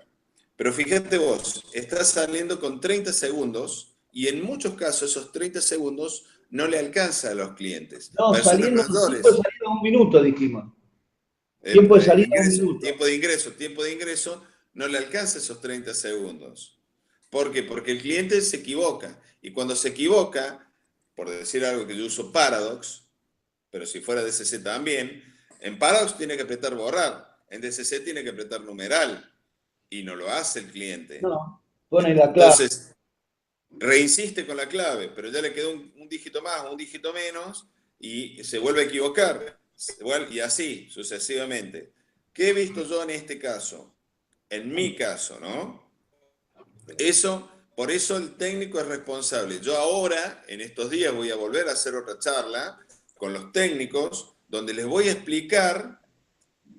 Pero fíjate vos, estás saliendo con 30 segundos y en muchos casos esos 30 segundos no le alcanza a los clientes. No, saliendo un minuto, dijimos. Tiempo de salida un minuto. Tiempo de ingreso no le alcanza esos 30 segundos. ¿Por qué? Porque el cliente se equivoca. Y cuando se equivoca, por decir algo que yo uso Paradox, pero si fuera DCC también, en Paradox tiene que apretar borrar, en DCC tiene que apretar numeral, y no lo hace el cliente. No, pone la clave. Entonces, reinsiste con la clave, pero ya le quedó un dígito más o un dígito menos, y se vuelve a equivocar, y así sucesivamente. ¿Qué he visto yo en este caso? En mi caso, ¿no? Por eso el técnico es responsable. Yo ahora, en estos días, voy a volver a hacer otra charla con los técnicos, donde les voy a explicar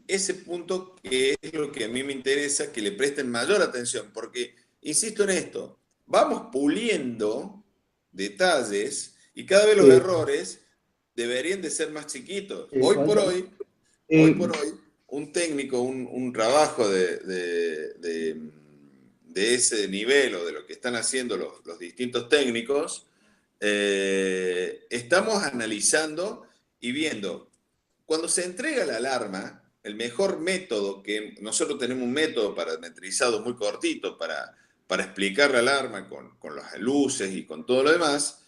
ese punto que es lo que a mí me interesa, que le presten mayor atención, porque, insisto en esto, vamos puliendo detalles y cada vez los errores deberían de ser más chiquitos. Hoy por hoy, un técnico, un trabajo de ese nivel o de lo que están haciendo los distintos técnicos, estamos analizando y viendo. Cuando se entrega la alarma, el mejor método, que nosotros tenemos un método parametrizado muy cortito para explicar la alarma con las luces y con todo lo demás,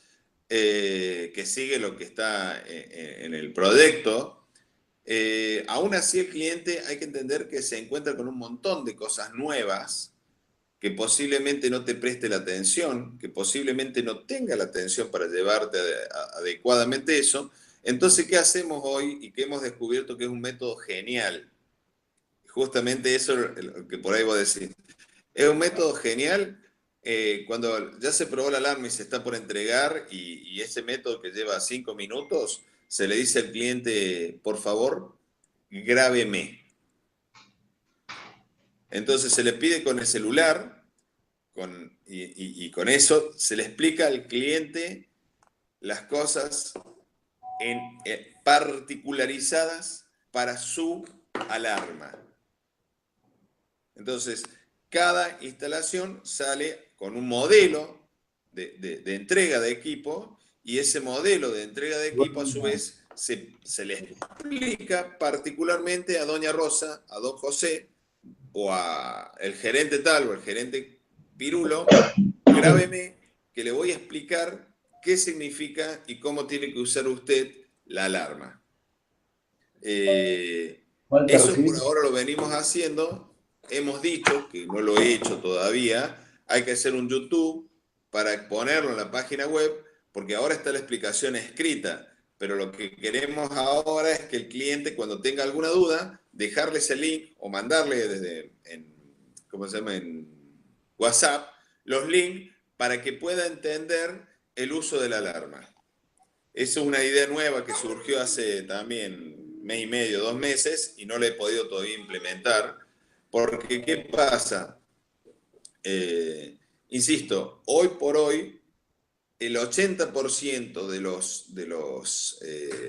que sigue lo que está en el proyecto, aún así el cliente hay que entender que se encuentra con un montón de cosas nuevas que posiblemente no te preste la atención, que posiblemente no tenga la atención para llevarte adecuadamente eso. Entonces, ¿qué hacemos hoy y que hemos descubierto que es un método genial? Justamente eso es lo que por ahí voy a decir. Es un método genial cuando ya se probó la alarma y se está por entregar y ese método que lleva 5 minutos, se le dice al cliente, por favor, grábeme. Entonces se le pide con el celular y con eso se le explica al cliente las cosas particularizadas para su alarma. Entonces, cada instalación sale con un modelo de entrega de equipo y ese modelo de entrega de equipo a su vez se le explica particularmente a doña Rosa, a don José o a el gerente tal o el gerente Pirulo, grábeme que le voy a explicar qué significa y cómo tiene que usar usted la alarma. Eso por ahora lo venimos haciendo. Hemos dicho, que no lo he hecho todavía, hay que hacer un YouTube para ponerlo en la página web, porque ahora está la explicación escrita, pero lo que queremos ahora es que el cliente, cuando tenga alguna duda, dejarles el link o mandarle ¿cómo se llama? En WhatsApp los links para que pueda entender el uso de la alarma. Esa es una idea nueva que surgió hace también mes y medio, 2 meses, y no la he podido todavía implementar, porque ¿qué pasa? Insisto, hoy por hoy, el 80% de los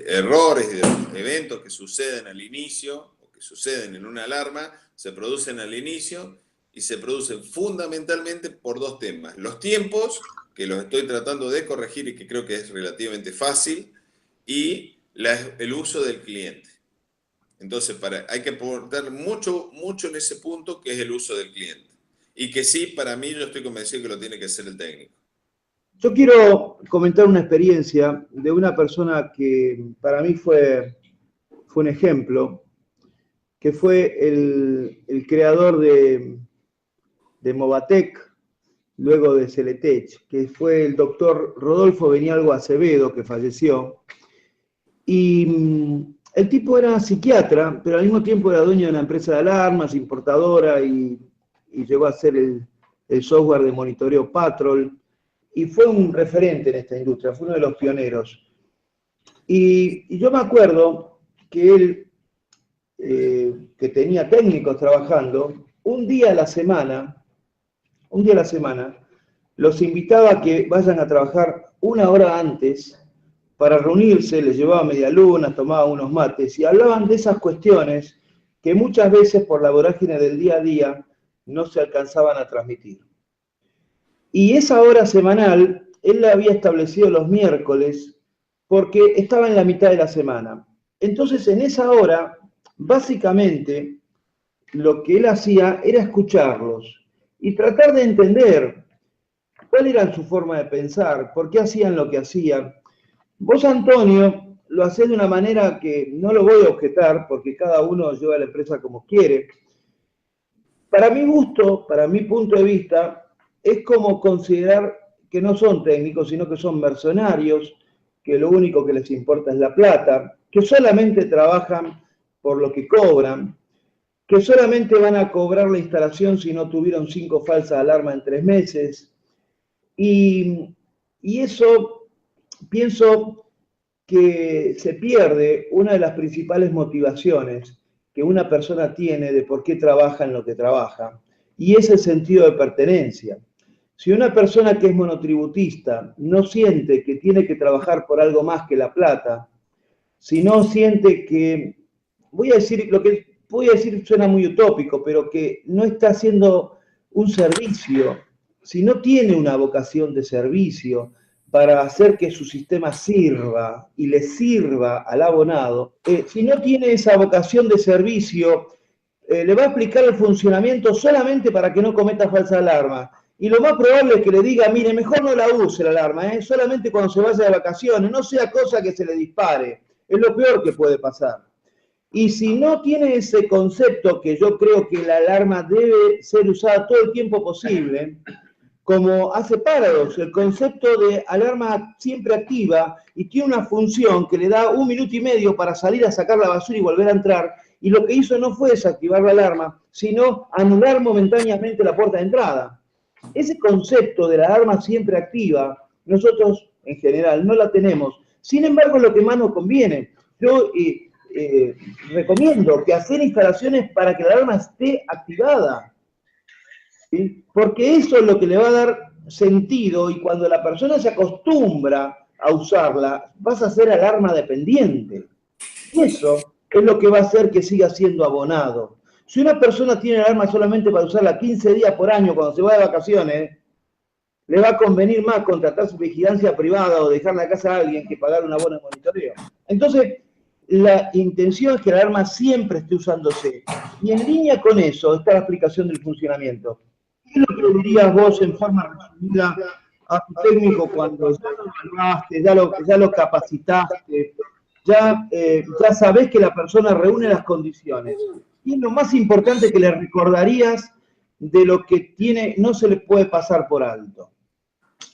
errores y de los eventos que suceden al inicio, o que suceden en una alarma, se producen al inicio y se producen fundamentalmente por 2 temas. Los tiempos, que los estoy tratando de corregir y que creo que es relativamente fácil, y el uso del cliente. Entonces, hay que aportar mucho en ese punto, que es el uso del cliente. Y que sí, para mí, yo estoy convencido que lo tiene que hacer el técnico. Yo quiero comentar una experiencia de una persona que para mí fue un ejemplo, que fue el creador de Movatec, luego de Celetech, que fue el doctor Rodolfo Benialgo Acevedo, que falleció. Y el tipo era psiquiatra, pero al mismo tiempo era dueño de una empresa de alarmas, importadora, y llegó a ser el software de monitoreo Patrol, y fue un referente en esta industria, fue uno de los pioneros. Y yo me acuerdo que él, que tenía técnicos trabajando, un día a la semana, los invitaba a que vayan a trabajar 1 hora antes para reunirse, les llevaba medialunas, tomaba unos mates y hablaban de esas cuestiones que muchas veces por la vorágine del día a día no se alcanzaban a transmitir. Y esa hora semanal, él la había establecido los miércoles porque estaba en la mitad de la semana. Entonces, en esa hora, básicamente, lo que él hacía era escucharlos y tratar de entender cuál era su forma de pensar, por qué hacían lo que hacían. Vos, Antonio, lo hacés de una manera que no lo voy a objetar, porque cada uno lleva la empresa como quiere. Para mi gusto, para mi punto de vista, es como considerar que no son técnicos, sino que son mercenarios, que lo único que les importa es la plata, que solamente trabajan por lo que cobran, que solamente van a cobrar la instalación si no tuvieron 5 falsas alarmas en 3 meses. Y eso, pienso que se pierde una de las principales motivaciones que una persona tiene de por qué trabaja en lo que trabaja, y es el sentido de pertenencia. Si una persona que es monotributista no siente que tiene que trabajar por algo más que la plata, si no siente que, voy a decir, lo que voy a decir suena muy utópico, pero que no está haciendo un servicio, si no tiene una vocación de servicio para hacer que su sistema sirva y le sirva al abonado, si no tiene esa vocación de servicio, le va a explicar el funcionamiento solamente para que no cometa falsa alarma. Y lo más probable es que le diga, mire, mejor no la use la alarma, solamente cuando se vaya de vacaciones, no sea cosa que se le dispare. Es lo peor que puede pasar. Y si no tiene ese concepto, que yo creo que la alarma debe ser usada todo el tiempo posible, como hace Paradox, el concepto de alarma siempre activa, y tiene una función que le da 1 minuto y medio para salir a sacar la basura y volver a entrar, y lo que hizo no fue desactivar la alarma, sino anular momentáneamente la puerta de entrada. Ese concepto de la alarma siempre activa, nosotros en general no la tenemos. Sin embargo, es lo que más nos conviene. Yo recomiendo que hacer instalaciones para que la alarma esté activada, ¿sí? Porque eso es lo que le va a dar sentido, y cuando la persona se acostumbra a usarla, vas a ser alarma dependiente. Y eso es lo que va a hacer que siga siendo abonado. Si una persona tiene alarma solamente para usarla 15 días por año cuando se va de vacaciones, le va a convenir más contratar su vigilancia privada o dejar la casa a alguien que pagar una buena monitoreo. Entonces, la intención es que la alarma siempre esté usándose. Y en línea con eso está la explicación del funcionamiento. ¿Qué es lo que le dirías vos en forma resumida a tu técnico cuando ya lo evaluaste, ya lo capacitaste, ya sabés que la persona reúne las condiciones? Y lo más importante que le recordarías de lo que tiene, no se le puede pasar por alto.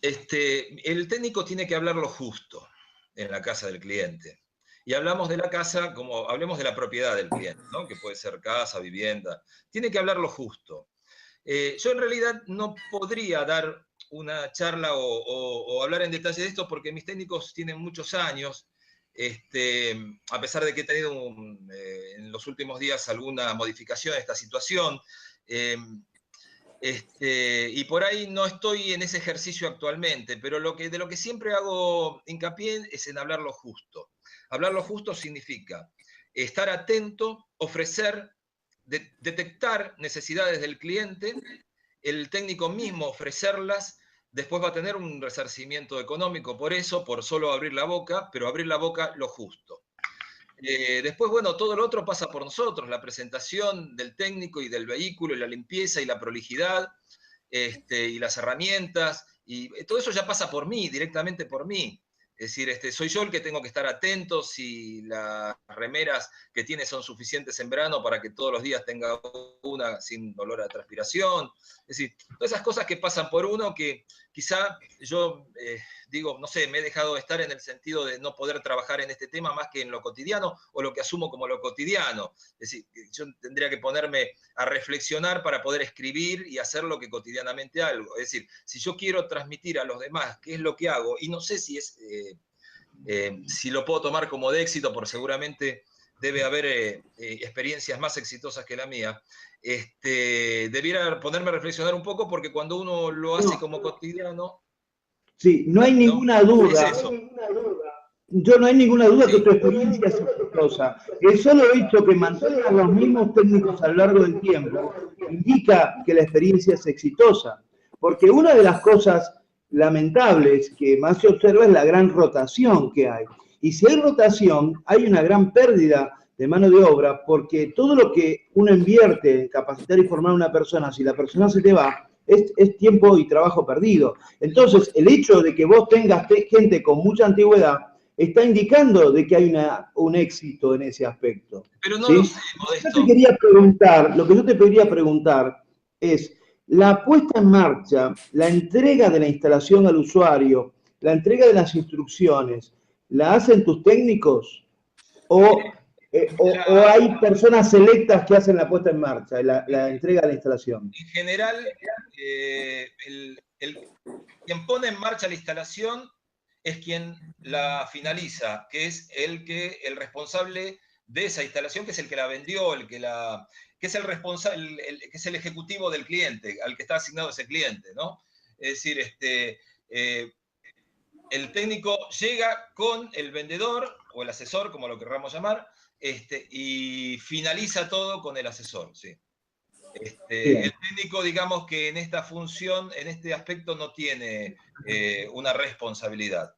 El técnico tiene que hablar lo justo en la casa del cliente. y hablamos de la casa como hablemos de la propiedad del cliente, ¿no? Que puede ser casa, vivienda. Tiene que hablar lo justo. Yo en realidad no podría dar una charla o hablar en detalle de esto porque mis técnicos tienen muchos años, a pesar de que he tenido en los últimos días alguna modificación de esta situación. Y por ahí no estoy en ese ejercicio actualmente, pero de lo que siempre hago hincapié es en hablar lo justo. Hablar lo justo significa estar atento, ofrecer, detectar necesidades del cliente, el técnico mismo ofrecerlas, después va a tener un resarcimiento económico por eso, por solo abrir la boca, pero abrir la boca lo justo. Después, bueno, todo lo otro pasa por nosotros, la presentación del técnico y del vehículo, y la limpieza y la prolijidad, y las herramientas, y todo eso ya pasa por mí, directamente por mí. Es decir, soy yo el que tengo que estar atento si las remeras que tiene son suficientes en verano para que todos los días tenga una sin olor a transpiración. Es decir, todas esas cosas que pasan por uno que quizá yo digo, no sé, me he dejado de estar en el sentido de no poder trabajar en este tema más que en lo cotidiano o lo que asumo como lo cotidiano. Es decir, yo tendría que ponerme a reflexionar para poder escribir y hacer lo que cotidianamente hago. Es decir, si yo quiero transmitir a los demás qué es lo que hago, y no sé si si lo puedo tomar como de éxito, porque seguramente debe haber experiencias más exitosas que la mía, debiera ponerme a reflexionar un poco, porque cuando uno lo hace como cotidiano... Sí, no hay ninguna duda. Es eso. Yo no hay ninguna duda que tu experiencia es exitosa. El solo hecho que mantengas los mismos técnicos a lo largo del tiempo indica que la experiencia es exitosa. Porque una de las cosas lamentables que más se observa es la gran rotación que hay. Y si hay rotación, hay una gran pérdida de mano de obra, porque todo lo que uno invierte en capacitar y formar a una persona, si la persona se te va, es tiempo y trabajo perdido. Entonces, el hecho de que vos tengas gente con mucha antigüedad está indicando de que hay un éxito en ese aspecto. Pero no ¿sí? lo sé, Modesto. Lo que yo te quería preguntar es, la puesta en marcha, la entrega de la instalación al usuario, la entrega de las instrucciones, ¿la hacen tus técnicos? ¿O hay personas selectas que hacen la puesta en marcha, la entrega de la instalación? En general, quien pone en marcha la instalación es quien la finaliza, que es el responsable de esa instalación, que es el que la vendió, que es el responsable, que es el ejecutivo del cliente, al que está asignado ese cliente, ¿no? Es decir, el técnico llega con el vendedor o el asesor, como lo querramos llamar, y finaliza todo con el asesor, sí. El técnico, digamos que en esta función, en este aspecto, no tiene una responsabilidad.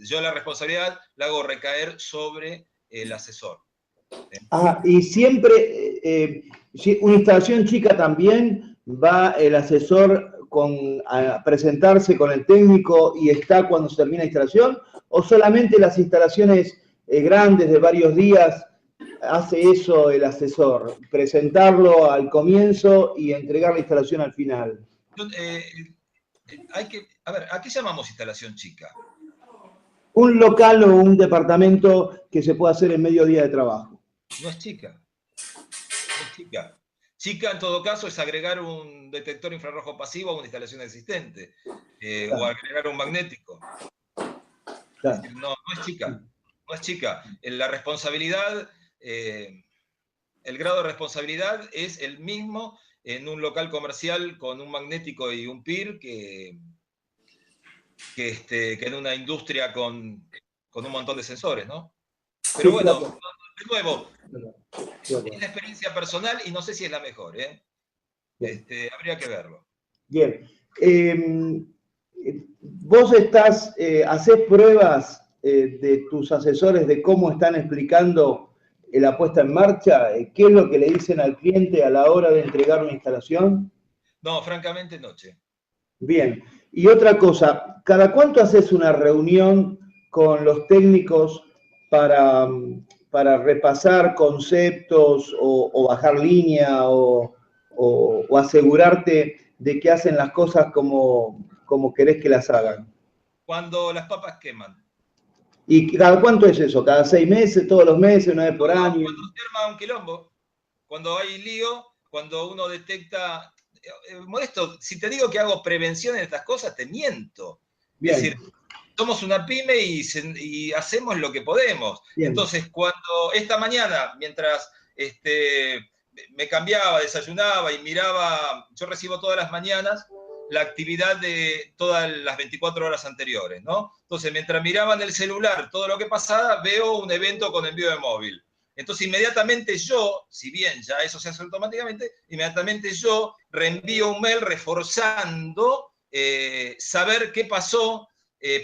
Yo la responsabilidad la hago recaer sobre el asesor. Y siempre, una instalación chica también, va el asesor a presentarse con el técnico y está cuando se termina la instalación, o solamente las instalaciones grandes de varios días hace eso el asesor, presentarlo al comienzo y entregar la instalación al final. A ver, ¿a qué llamamos instalación chica? Un local o un departamento que se pueda hacer en medio día de trabajo. No es chica. No es chica. Chica, en todo caso, es agregar un detector infrarrojo pasivo a una instalación existente, claro. O agregar un magnético. Claro. Es decir, no es chica. No es chica. La responsabilidad, el grado de responsabilidad es el mismo en un local comercial con un magnético y un PIR que en una industria con un montón de sensores, ¿no? Pero sí, bueno, claro. De nuevo, es la experiencia personal y no sé si es la mejor, ¿eh? Habría que verlo. Bien. Vos haces pruebas de tus asesores de cómo están explicando la puesta en marcha. ¿Qué es lo que le dicen al cliente a la hora de entregar una instalación? No, francamente no, che. Bien. Y otra cosa, ¿cada cuánto haces una reunión con los técnicos para repasar conceptos o bajar línea o asegurarte de que hacen las cosas como querés que las hagan? Cuando las papas queman. ¿Y cada cuánto es eso? ¿Cada 6 meses, todos los meses, una vez por año? Cuando se arma un quilombo, cuando hay lío, cuando uno detecta... Modesto, si te digo que hago prevención en estas cosas, te miento. Bien. Es decir, somos una pyme y hacemos lo que podemos. Bien. Entonces, cuando esta mañana, mientras me cambiaba, desayunaba y miraba, yo recibo todas las mañanas la actividad de todas las 24 horas anteriores, ¿no? Entonces, mientras miraba en el celular todo lo que pasaba, veo un evento con envío de móvil. Entonces, inmediatamente yo, si bien ya eso se hace automáticamente, inmediatamente yo reenvío un mail reforzando saber qué pasó,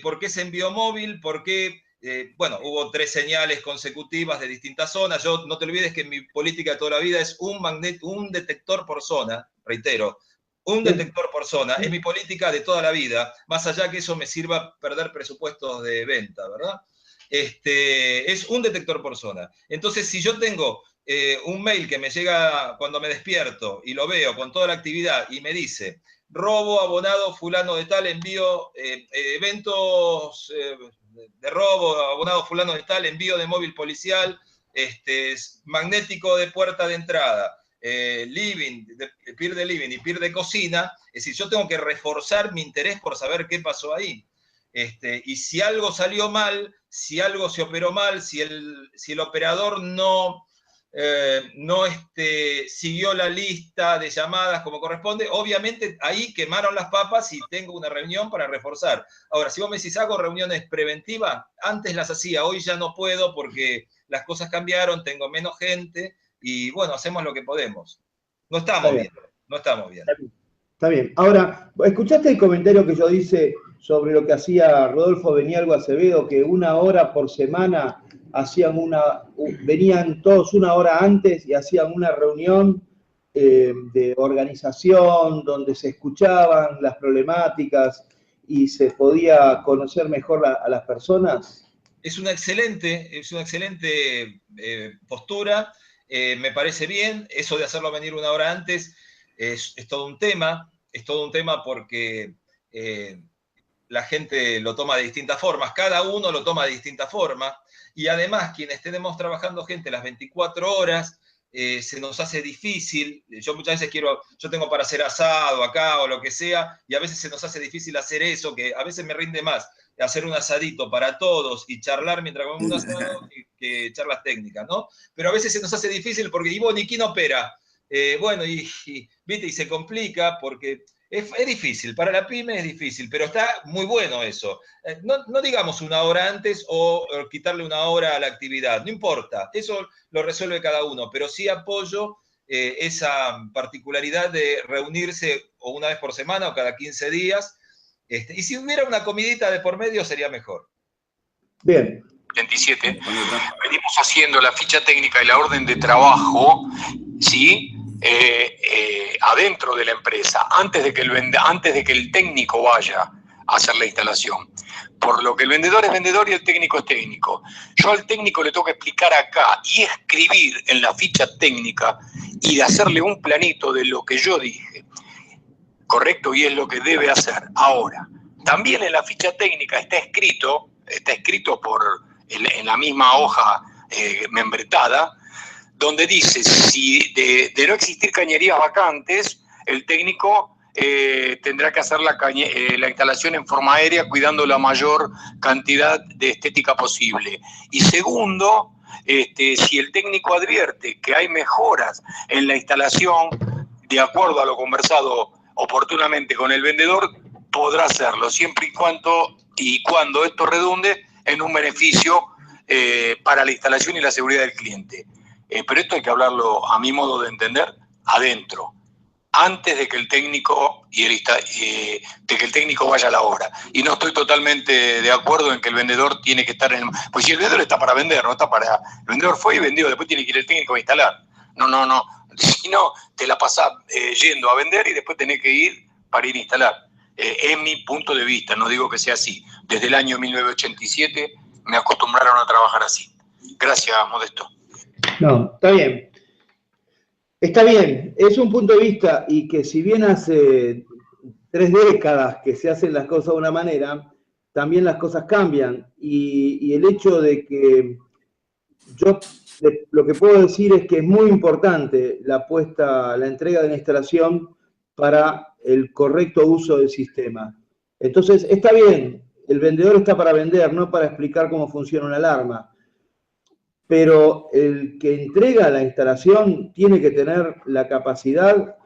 por qué se envió móvil, por qué, bueno, hubo 3 señales consecutivas de distintas zonas. Yo, no te olvides que mi política de toda la vida es un detector por zona, reitero, un detector por zona, es mi política de toda la vida, más allá que eso me sirva perder presupuestos de venta, ¿verdad? Es un detector por zona. Entonces, si yo tengo un mail que me llega cuando me despierto y lo veo con toda la actividad y me dice, robo, abonado, fulano de tal, envío, eventos de robo, abonado, fulano de tal, envío de móvil policial, magnético de puerta de entrada, living, PIR de living y PIR de cocina, es decir, yo tengo que reforzar mi interés por saber qué pasó ahí. Y si algo salió mal, si algo se operó mal, si el operador no siguió la lista de llamadas como corresponde, obviamente ahí quemaron las papas y tengo una reunión para reforzar. Ahora, si vos me decís, hago reuniones preventivas, antes las hacía, hoy ya no puedo porque las cosas cambiaron, tengo menos gente y bueno, hacemos lo que podemos. No estamos bien, no estamos bien. Está bien. Ahora, ¿escuchaste el comentario que yo hice sobre lo que hacía Rodolfo Benialgo Acevedo, que 1 hora por semana venían todos 1 hora antes y hacían una reunión de organización donde se escuchaban las problemáticas y se podía conocer mejor a las personas? Es una excelente postura, me parece bien. Eso de hacerlo venir 1 hora antes es todo un tema porque la gente lo toma de distintas formas, cada uno lo toma de distintas formas, y además quienes tenemos trabajando gente las 24 horas, se nos hace difícil. Yo muchas veces yo tengo para hacer asado acá o lo que sea, y a veces se nos hace difícil hacer eso, que a veces me rinde más hacer un asadito para todos y charlar mientras comemos un asado que charlas técnicas, ¿no? Pero a veces se nos hace difícil porque, y bueno, ¿y quién opera? Bueno, ¿viste? Y se complica porque es difícil, para la pyme es difícil, pero está muy bueno eso. No digamos 1 hora antes o quitarle 1 hora a la actividad, no importa, eso lo resuelve cada uno, pero sí apoyo esa particularidad de reunirse o 1 vez por semana o cada 15 días, y si hubiera una comidita de por medio sería mejor. Bien. 27, venimos haciendo la ficha técnica y la orden de trabajo, ¿sí? Adentro de la empresa, antes de que el técnico vaya a hacer la instalación. Por lo que el vendedor es vendedor y el técnico es técnico. Yo al técnico le tengo que explicar acá y escribir en la ficha técnica y de hacerle un planito de lo que yo dije, correcto, y es lo que debe hacer. Ahora, también en la ficha técnica está escrito en la misma hoja membretada, donde dice, si de no existir cañerías vacantes, el técnico tendrá que hacer la instalación en forma aérea, cuidando la mayor cantidad de estética posible. Y segundo, si el técnico advierte que hay mejoras en la instalación, de acuerdo a lo conversado oportunamente con el vendedor, podrá hacerlo, siempre y cuando esto redunde en un beneficio para la instalación y la seguridad del cliente. Pero esto hay que hablarlo, a mi modo de entender, adentro, antes de que el técnico vaya a la obra. Y no estoy totalmente de acuerdo en que el vendedor tiene que estar pues si el vendedor está para vender, no está para... El vendedor fue y vendió, después tiene que ir el técnico a instalar. No. Si no, te la pasás yendo a vender y después tenés que ir para ir a instalar. Es mi punto de vista, no digo que sea así. Desde el año 1987 me acostumbraron a trabajar así. Gracias, Modesto. No, está bien. Está bien, es un punto de vista, y que si bien hace 3 décadas que se hacen las cosas de una manera, también las cosas cambian. Y el hecho de que yo lo que puedo decir es que es muy importante la entrega de la instalación para el correcto uso del sistema. Entonces, está bien, el vendedor está para vender, no para explicar cómo funciona una alarma. Pero el que entrega la instalación tiene que tener la capacidad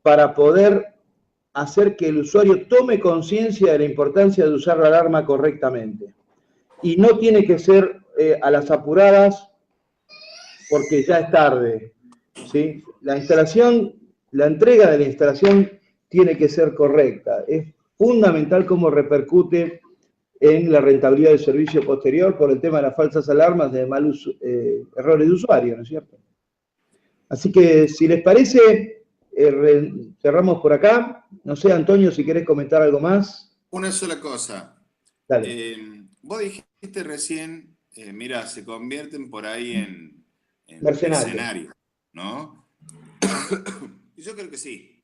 para poder hacer que el usuario tome conciencia de la importancia de usar la alarma correctamente. Y no tiene que ser a las apuradas porque ya es tarde, ¿sí? La entrega de la instalación tiene que ser correcta. Es fundamental cómo repercute en la rentabilidad del servicio posterior por el tema de las falsas alarmas de mal uso, errores de usuario, ¿no es cierto? Así que, si les parece, cerramos por acá. No sé, Antonio, si querés comentar algo más. Una sola cosa. Dale. Vos dijiste recién, mira, se convierten por ahí en Mercenarios, ¿no? Y yo creo que sí.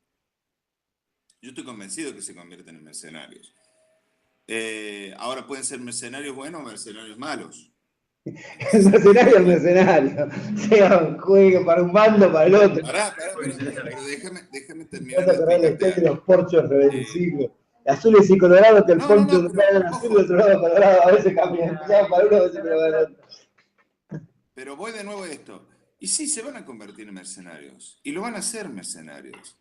Yo estoy convencido que se convierten en mercenarios. Ahora pueden ser mercenarios buenos o mercenarios malos. El mercenario es mercenario. Sea un juego para un bando, para el otro. Pero déjame terminar Vas a de correr la explicarte historia de algo. los porchos revencibles. Azules y colorados, que el poncho de un lado era azul y ojo. otro lado colorado. A veces cambian. Empezaban para uno, a veces para el otro. Pero voy de nuevo a esto. Y sí, se van a convertir en mercenarios. Y lo van a hacer mercenarios.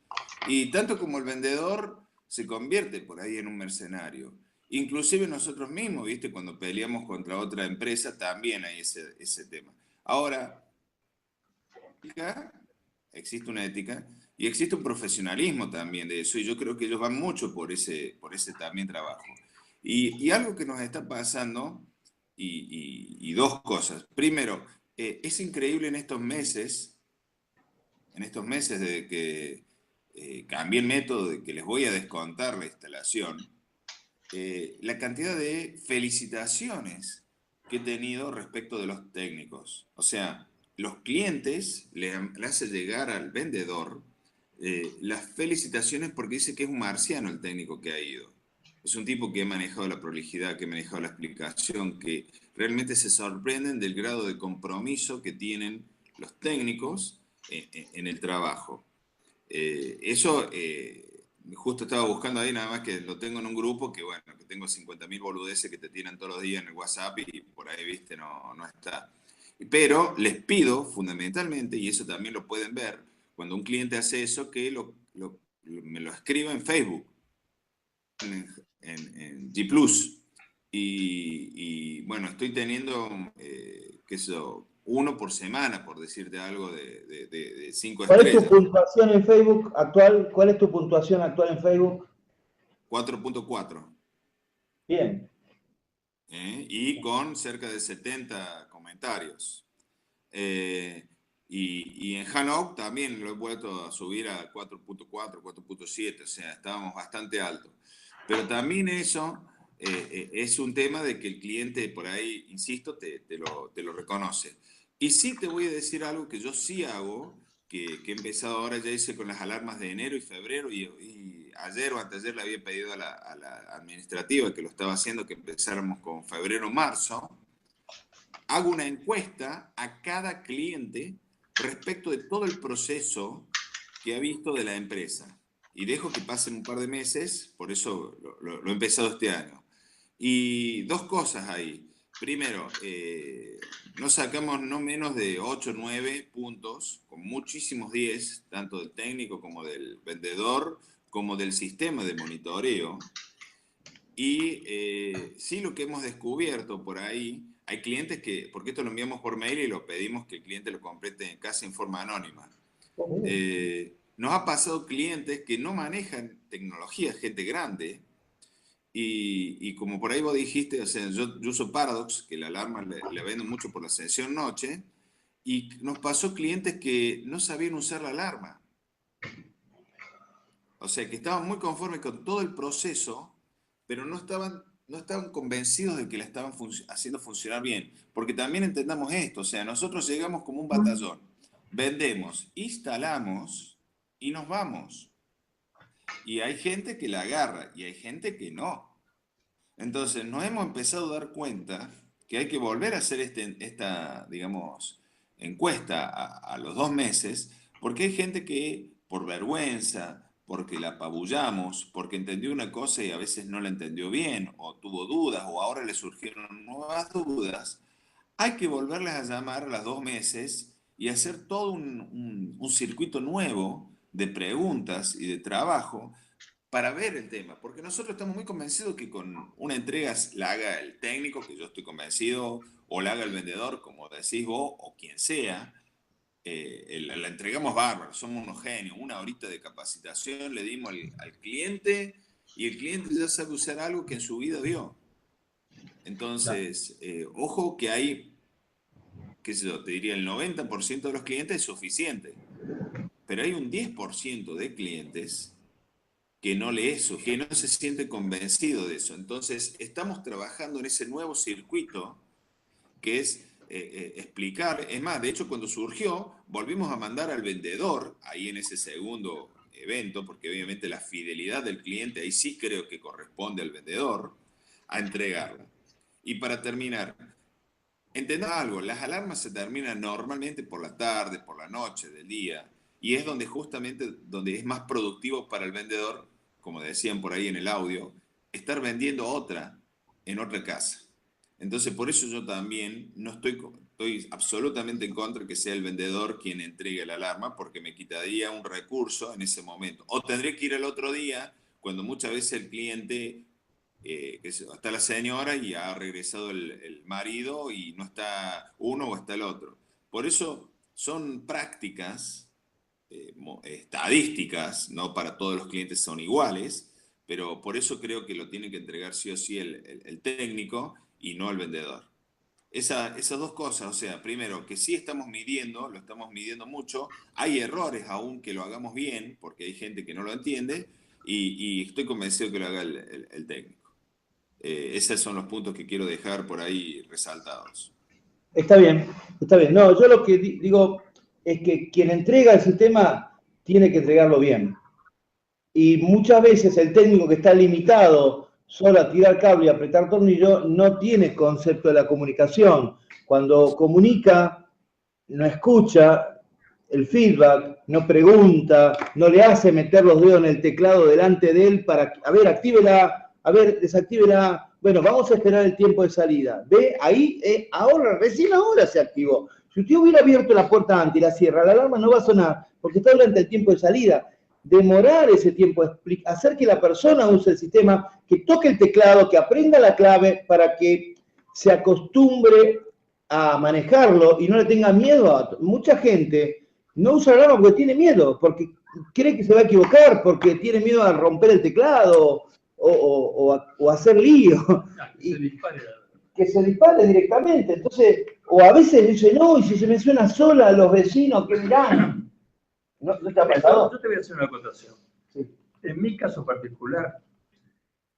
Y tanto como el vendedor se convierte por ahí en un mercenario. Inclusive nosotros mismos, ¿viste? Cuando peleamos contra otra empresa, también hay ese tema. Ahora, existe una ética y existe un profesionalismo también de eso. Y yo creo que ellos van mucho por ese también trabajo. Y algo que nos está pasando, y dos cosas. Primero, es increíble en estos meses de que cambié el método de que les voy a descontar la instalación, la cantidad de felicitaciones que he tenido respecto de los técnicos. O sea, los clientes le hacen llegar al vendedor las felicitaciones porque dice que es un marciano el técnico que ha ido. Es un tipo que ha manejado la prolijidad, que ha manejado la explicación, que realmente se sorprenden del grado de compromiso que tienen los técnicos en el trabajo. Eso, justo estaba buscando ahí, nada más que lo tengo en un grupo que, bueno, que tengo 50.000 boludeces que te tiran todos los días en el WhatsApp y por ahí, viste, no está. Pero les pido fundamentalmente, y eso también lo pueden ver, cuando un cliente hace eso, que me lo escriba en Facebook, en G+. Y bueno, estoy teniendo, qué sé yo, uno por semana, por decirte algo, de 5 ¿Cuál es estrellas. tu puntuación en Facebook actual? ¿Cuál es tu puntuación actual en Facebook? 4.4. Bien. Y con cerca de 70 comentarios. Y en Hanok también lo he vuelto a subir a 4.4, 4.7, o sea, estábamos bastante altos. Pero también eso es un tema de que el cliente por ahí, insisto, te lo reconoce. Y sí te voy a decir algo que yo sí hago, que he empezado ahora, ya hice con las alarmas de enero y febrero, y ayer o anteayer le había pedido a la administrativa que lo estaba haciendo, que empezáramos con febrero, marzo. Hago una encuesta a cada cliente respecto de todo el proceso que ha visto de la empresa. Y dejo que pasen un par de meses, por eso lo he empezado este año. Y dos cosas ahí. Primero, nos sacamos no menos de 8 o 9 puntos, con muchísimos 10, tanto del técnico como del vendedor, como del sistema de monitoreo. Y sí, lo que hemos descubierto por ahí, hay clientes que, porque esto lo enviamos por mail y lo pedimos que el cliente lo complete en casa en forma anónima. Nos ha pasado clientes que no manejan tecnología, gente grande, y como por ahí vos dijiste, o sea, yo uso Paradox, que la alarma le vendo mucho por la sesión noche, y nos pasó clientes que no sabían usar la alarma. O sea, que estaban muy conformes con todo el proceso, pero no estaban convencidos de que la estaban haciendo funcionar bien. Porque también entendamos esto, o sea, nosotros llegamos como un batallón, vendemos, instalamos y nos vamos. Y hay gente que la agarra y hay gente que no. Entonces, nos hemos empezado a dar cuenta que hay que volver a hacer esta, digamos, encuesta a los 2 meses, porque hay gente que por vergüenza, porque la apabullamos, porque entendió una cosa y a veces no la entendió bien, o tuvo dudas, o ahora le surgieron nuevas dudas, hay que volverles a llamar a los 2 meses y hacer todo un circuito nuevo de preguntas y de trabajo para ver el tema, porque nosotros estamos muy convencidos que con una entrega la haga el técnico, que yo estoy convencido, o la haga el vendedor, como decís vos, o quien sea, la entregamos bárbaro, somos unos genios, 1 horita de capacitación le dimos al cliente y el cliente ya sabe usar algo que en su vida vio. Entonces, ojo que hay, qué sé yo, te diría el 90% de los clientes es suficiente, pero hay un 10% de clientes que no lee eso, que no se siente convencido de eso. Entonces, estamos trabajando en ese nuevo circuito que es explicar. Es más, de hecho, cuando surgió, volvimos a mandar al vendedor, ahí en ese segundo evento, porque obviamente la fidelidad del cliente, ahí sí creo que corresponde al vendedor, a entregarla. Y para terminar, entendamos algo, las alarmas se terminan normalmente por la tarde, por la noche, del día, y es donde justamente donde es más productivo para el vendedor, como decían por ahí en el audio, estar vendiendo otra en otra casa. Entonces, por eso yo también no estoy absolutamente en contra de que sea el vendedor quien entregue la alarma, porque me quitaría un recurso en ese momento. O tendré que ir el otro día, cuando muchas veces el cliente, está la señora y ha regresado el marido y no está uno o está el otro. Por eso son prácticas estadísticas, no para todos los clientes son iguales, pero por eso creo que lo tiene que entregar sí o sí el técnico y no el vendedor. Esas 2 cosas, o sea, primero, que sí estamos midiendo, lo estamos midiendo mucho, hay errores aún que lo hagamos bien, porque hay gente que no lo entiende, y estoy convencido que lo haga el técnico. Esos son los puntos que quiero dejar por ahí resaltados. Está bien, está bien. No, yo lo que digo es que quien entrega el sistema tiene que entregarlo bien. Y muchas veces el técnico que está limitado solo a tirar cable y apretar tornillo no tiene concepto de la comunicación. Cuando comunica, no escucha el feedback, no pregunta, no le hace meter los dedos en el teclado delante de él para, a ver, actívela, a ver, desactívela. Bueno, vamos a esperar el tiempo de salida. ¿Ve? Ahí, ahora, recién ahora se activó. Si usted hubiera abierto la puerta antes y la cierra, la alarma no va a sonar, porque está durante el tiempo de salida. Demorar ese tiempo, hacer que la persona use el sistema, que toque el teclado, que aprenda la clave para que se acostumbre a manejarlo y no le tenga miedo a... Mucha gente no usa la alarma porque tiene miedo, porque cree que se va a equivocar, porque tiene miedo a romper el teclado o a hacer lío. Que se dispare directamente. Entonces, o a veces dice, no, y si se me suena sola a los vecinos, ¿qué dirán? ¿No te ha pasado? Yo te voy a hacer una acotación. Sí. En mi caso particular,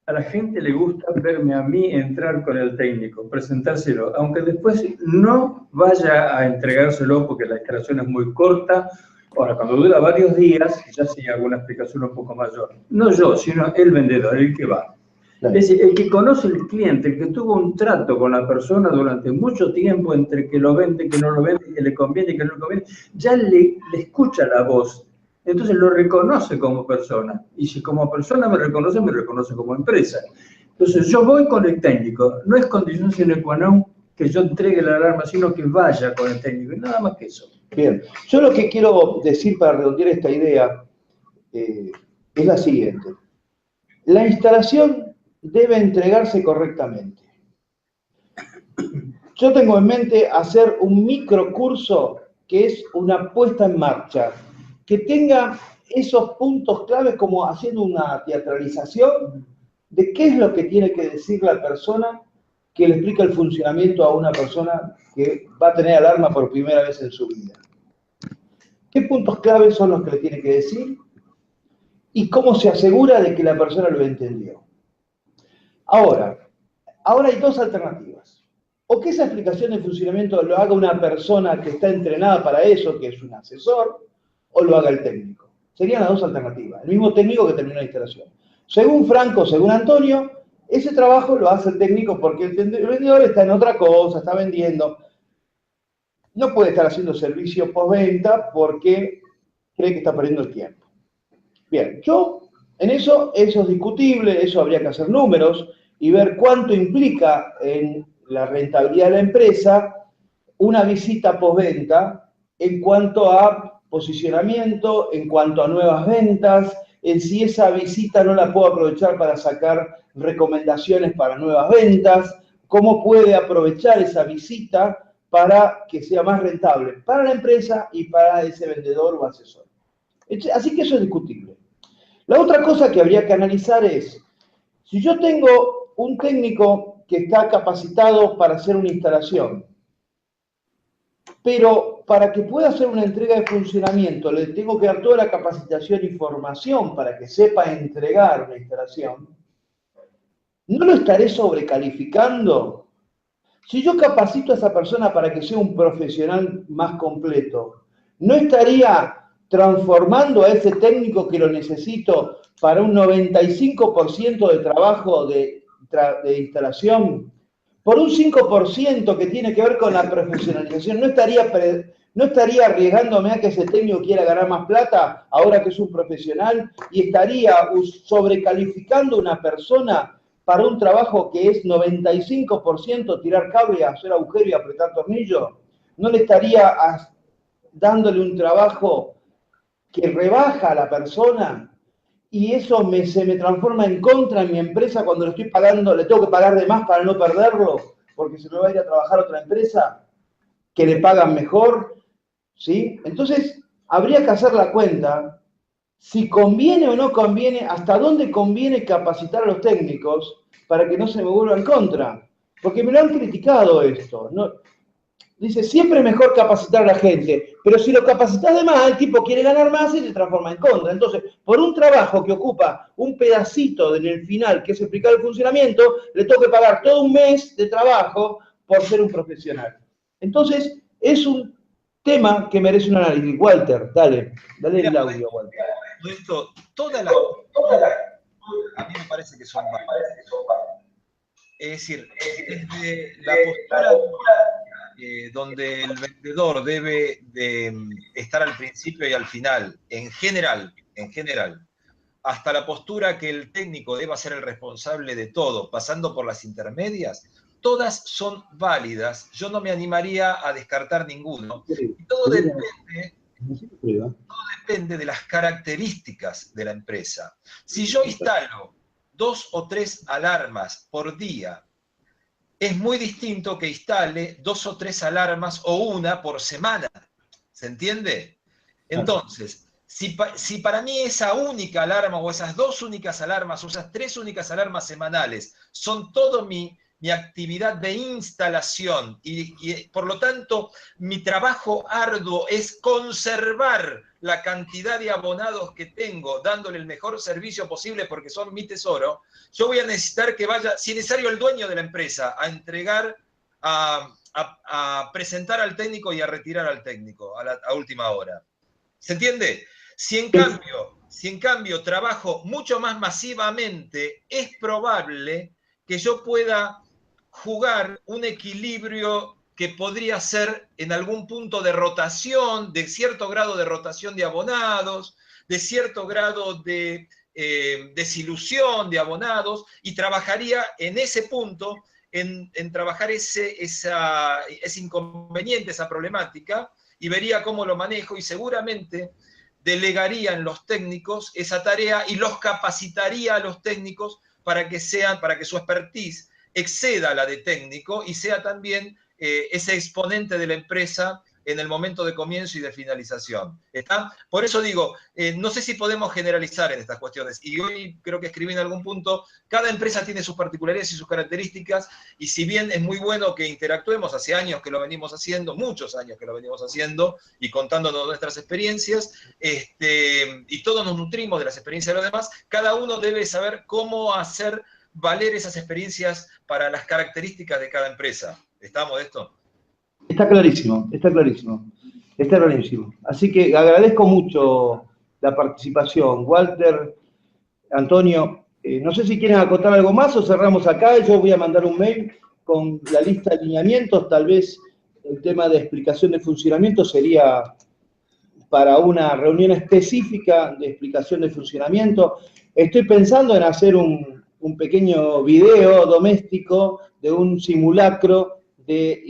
a la gente le gusta verme a mí entrar con el técnico, presentárselo, aunque después no vaya a entregárselo porque la instalación es muy corta. Ahora, cuando dura varios días, ya sí hago una explicación un poco mayor. No yo, sino el vendedor, el que va. Claro. Es decir, el que conoce el cliente, el que tuvo un trato con la persona durante mucho tiempo entre que lo vende, que no lo vende, que le conviene, que no le conviene, ya le escucha la voz. Entonces lo reconoce como persona. Y si como persona me reconoce como empresa. Entonces yo voy con el técnico. No es condición sine qua non que yo entregue la alarma, sino que vaya con el técnico. Y nada más que eso. Bien. Yo lo que quiero decir para redondear esta idea es la siguiente. La instalación debe entregarse correctamente. Yo tengo en mente hacer un microcurso que es una puesta en marcha, que tenga esos puntos claves como haciendo una teatralización de qué es lo que tiene que decir la persona que le explica el funcionamiento a una persona que va a tener alarma por primera vez en su vida. ¿Qué puntos claves son los que le tiene que decir? Y cómo se asegura de que la persona lo entendió. Ahora hay 2 alternativas. O que esa explicación de funcionamiento lo haga una persona que está entrenada para eso, que es un asesor, o lo haga el técnico. Serían las 2 alternativas. El mismo técnico que terminó la instalación. Según Franco, según Antonio, ese trabajo lo hace el técnico porque el vendedor está en otra cosa, está vendiendo. No puede estar haciendo servicio postventa porque cree que está perdiendo el tiempo. Bien, en eso es discutible, eso habría que hacer números y ver cuánto implica en la rentabilidad de la empresa una visita postventa en cuanto a posicionamiento, en cuanto a nuevas ventas, en si esa visita no la puedo aprovechar para sacar recomendaciones para nuevas ventas, cómo puede aprovechar esa visita para que sea más rentable para la empresa y para ese vendedor o asesor. Así que eso es discutible. La otra cosa que habría que analizar es, si yo tengo un técnico que está capacitado para hacer una instalación, pero para que pueda hacer una entrega de funcionamiento le tengo que dar toda la capacitación y formación para que sepa entregar una instalación, ¿no lo estaré sobrecalificando? Si yo capacito a esa persona para que sea un profesional más completo, ¿no estaría transformando a ese técnico que lo necesito para un 95% de trabajo de instalación por un 5% que tiene que ver con la profesionalización? ¿No estaría arriesgándome a que ese técnico quiera ganar más plata ahora que es un profesional y estaría sobrecalificando a una persona para un trabajo que es 95% tirar cable, hacer agujero y apretar tornillo? ¿No le estaría dándole un trabajo que rebaja a la persona? Y eso se me transforma en contra en mi empresa cuando lo estoy pagando, le tengo que pagar de más para no perderlo, porque se me va a ir a trabajar a otra empresa que le pagan mejor, ¿sí? Entonces, habría que hacer la cuenta si conviene o no conviene, hasta dónde conviene capacitar a los técnicos para que no se me vuelva en contra. Porque me lo han criticado esto, ¿no? Dice, siempre es mejor capacitar a la gente, pero si lo capacitas de más, el tipo quiere ganar más y se transforma en contra. Entonces, por un trabajo que ocupa un pedacito en el final, que es explicar el funcionamiento, le tengo que pagar todo un mes de trabajo por ser un profesional. Entonces, es un tema que merece un análisis. Walter, dale el audio, Walter. Esto, a mí me parece que son válidas. Es decir, desde la postura donde el vendedor debe de estar al principio y al final, en general, hasta la postura que el técnico deba ser el responsable de todo, pasando por las intermedias, todas son válidas. Yo no me animaría a descartar ninguno. Y todo depende de las características de la empresa. Si yo instalo 2 o 3 alarmas por día, es muy distinto que instale 2 o 3 alarmas o una por semana. ¿Se entiende? Entonces, si para mí esa única alarma o esas 2 únicas alarmas o esas 3 únicas alarmas semanales son todo mi actividad de instalación y por lo tanto mi trabajo arduo es conservar la cantidad de abonados que tengo, dándole el mejor servicio posible porque son mi tesoro, yo voy a necesitar que vaya, si es necesario, el dueño de la empresa a entregar, a presentar al técnico y a retirar al técnico a última hora. ¿Se entiende? Si en cambio trabajo mucho más masivamente, es probable que yo pueda jugar un equilibrio que podría ser en algún punto de rotación, de cierto grado de rotación de abonados, de cierto grado de desilusión de abonados, y trabajaría en ese punto, en trabajar ese inconveniente, esa problemática, y vería cómo lo manejo, y seguramente delegaría en los técnicos esa tarea y los capacitaría a los técnicos para que su expertise exceda a la de técnico y sea también ese exponente de la empresa en el momento de comienzo y de finalización. ¿Está? Por eso digo, no sé si podemos generalizar en estas cuestiones. Y hoy creo que escribí en algún punto, cada empresa tiene sus particularidades y sus características, y si bien es muy bueno que interactuemos, hace años que lo venimos haciendo, muchos años que lo venimos haciendo, y contándonos nuestras experiencias, y todos nos nutrimos de las experiencias de los demás, cada uno debe saber cómo hacer valer esas experiencias para las características de cada empresa. ¿Estamos de esto? Está clarísimo, está clarísimo. Está clarísimo. Así que agradezco mucho la participación. Walter, Antonio, No sé si quieren acotar algo más o cerramos acá. Yo voy a mandar un mail con la lista de alineamientos. Tal vez el tema de explicación de funcionamiento sería para una reunión específica de explicación de funcionamiento. Estoy pensando en hacer un pequeño video doméstico de un simulacro de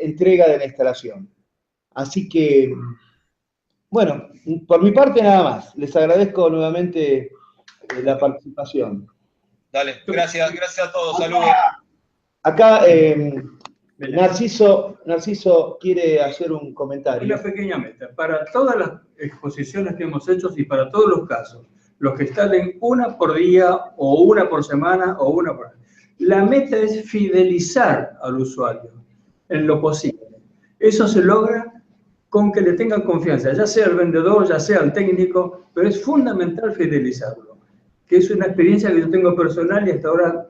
entrega de la instalación. Así que, bueno, por mi parte nada más. Les agradezco nuevamente la participación. Dale, gracias a todos, saludos. Acá Narciso quiere hacer un comentario. Una pequeña meta. Para todas las exposiciones que hemos hecho y para todos los casos, los que instalen una por día o una por semana o una por año. La meta es fidelizar al usuario en lo posible. Eso se logra con que le tengan confianza, ya sea el vendedor, ya sea el técnico, pero es fundamental fidelizarlo, que es una experiencia que yo tengo personal y hasta ahora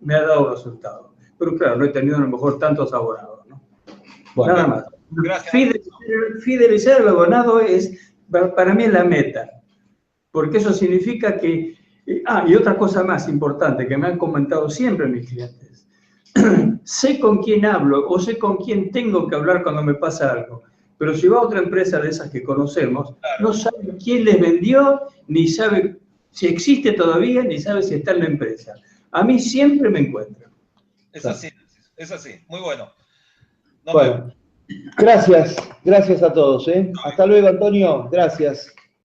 me ha dado resultados. Pero claro, no he tenido a lo mejor tantos abonados, ¿no? Bueno, nada más. Gracias. Fidelizar al abonado es, para mí, la meta, porque eso significa que... y otra cosa más importante que me han comentado siempre mis clientes. Sé con quién hablo o sé con quién tengo que hablar cuando me pasa algo. Pero si va a otra empresa de esas que conocemos, no sabe quién les vendió, ni sabe si existe todavía, ni sabe si está en la empresa. A mí siempre me encuentra. Es así, muy bueno. Bueno, gracias a todos. Hasta luego, Antonio, gracias.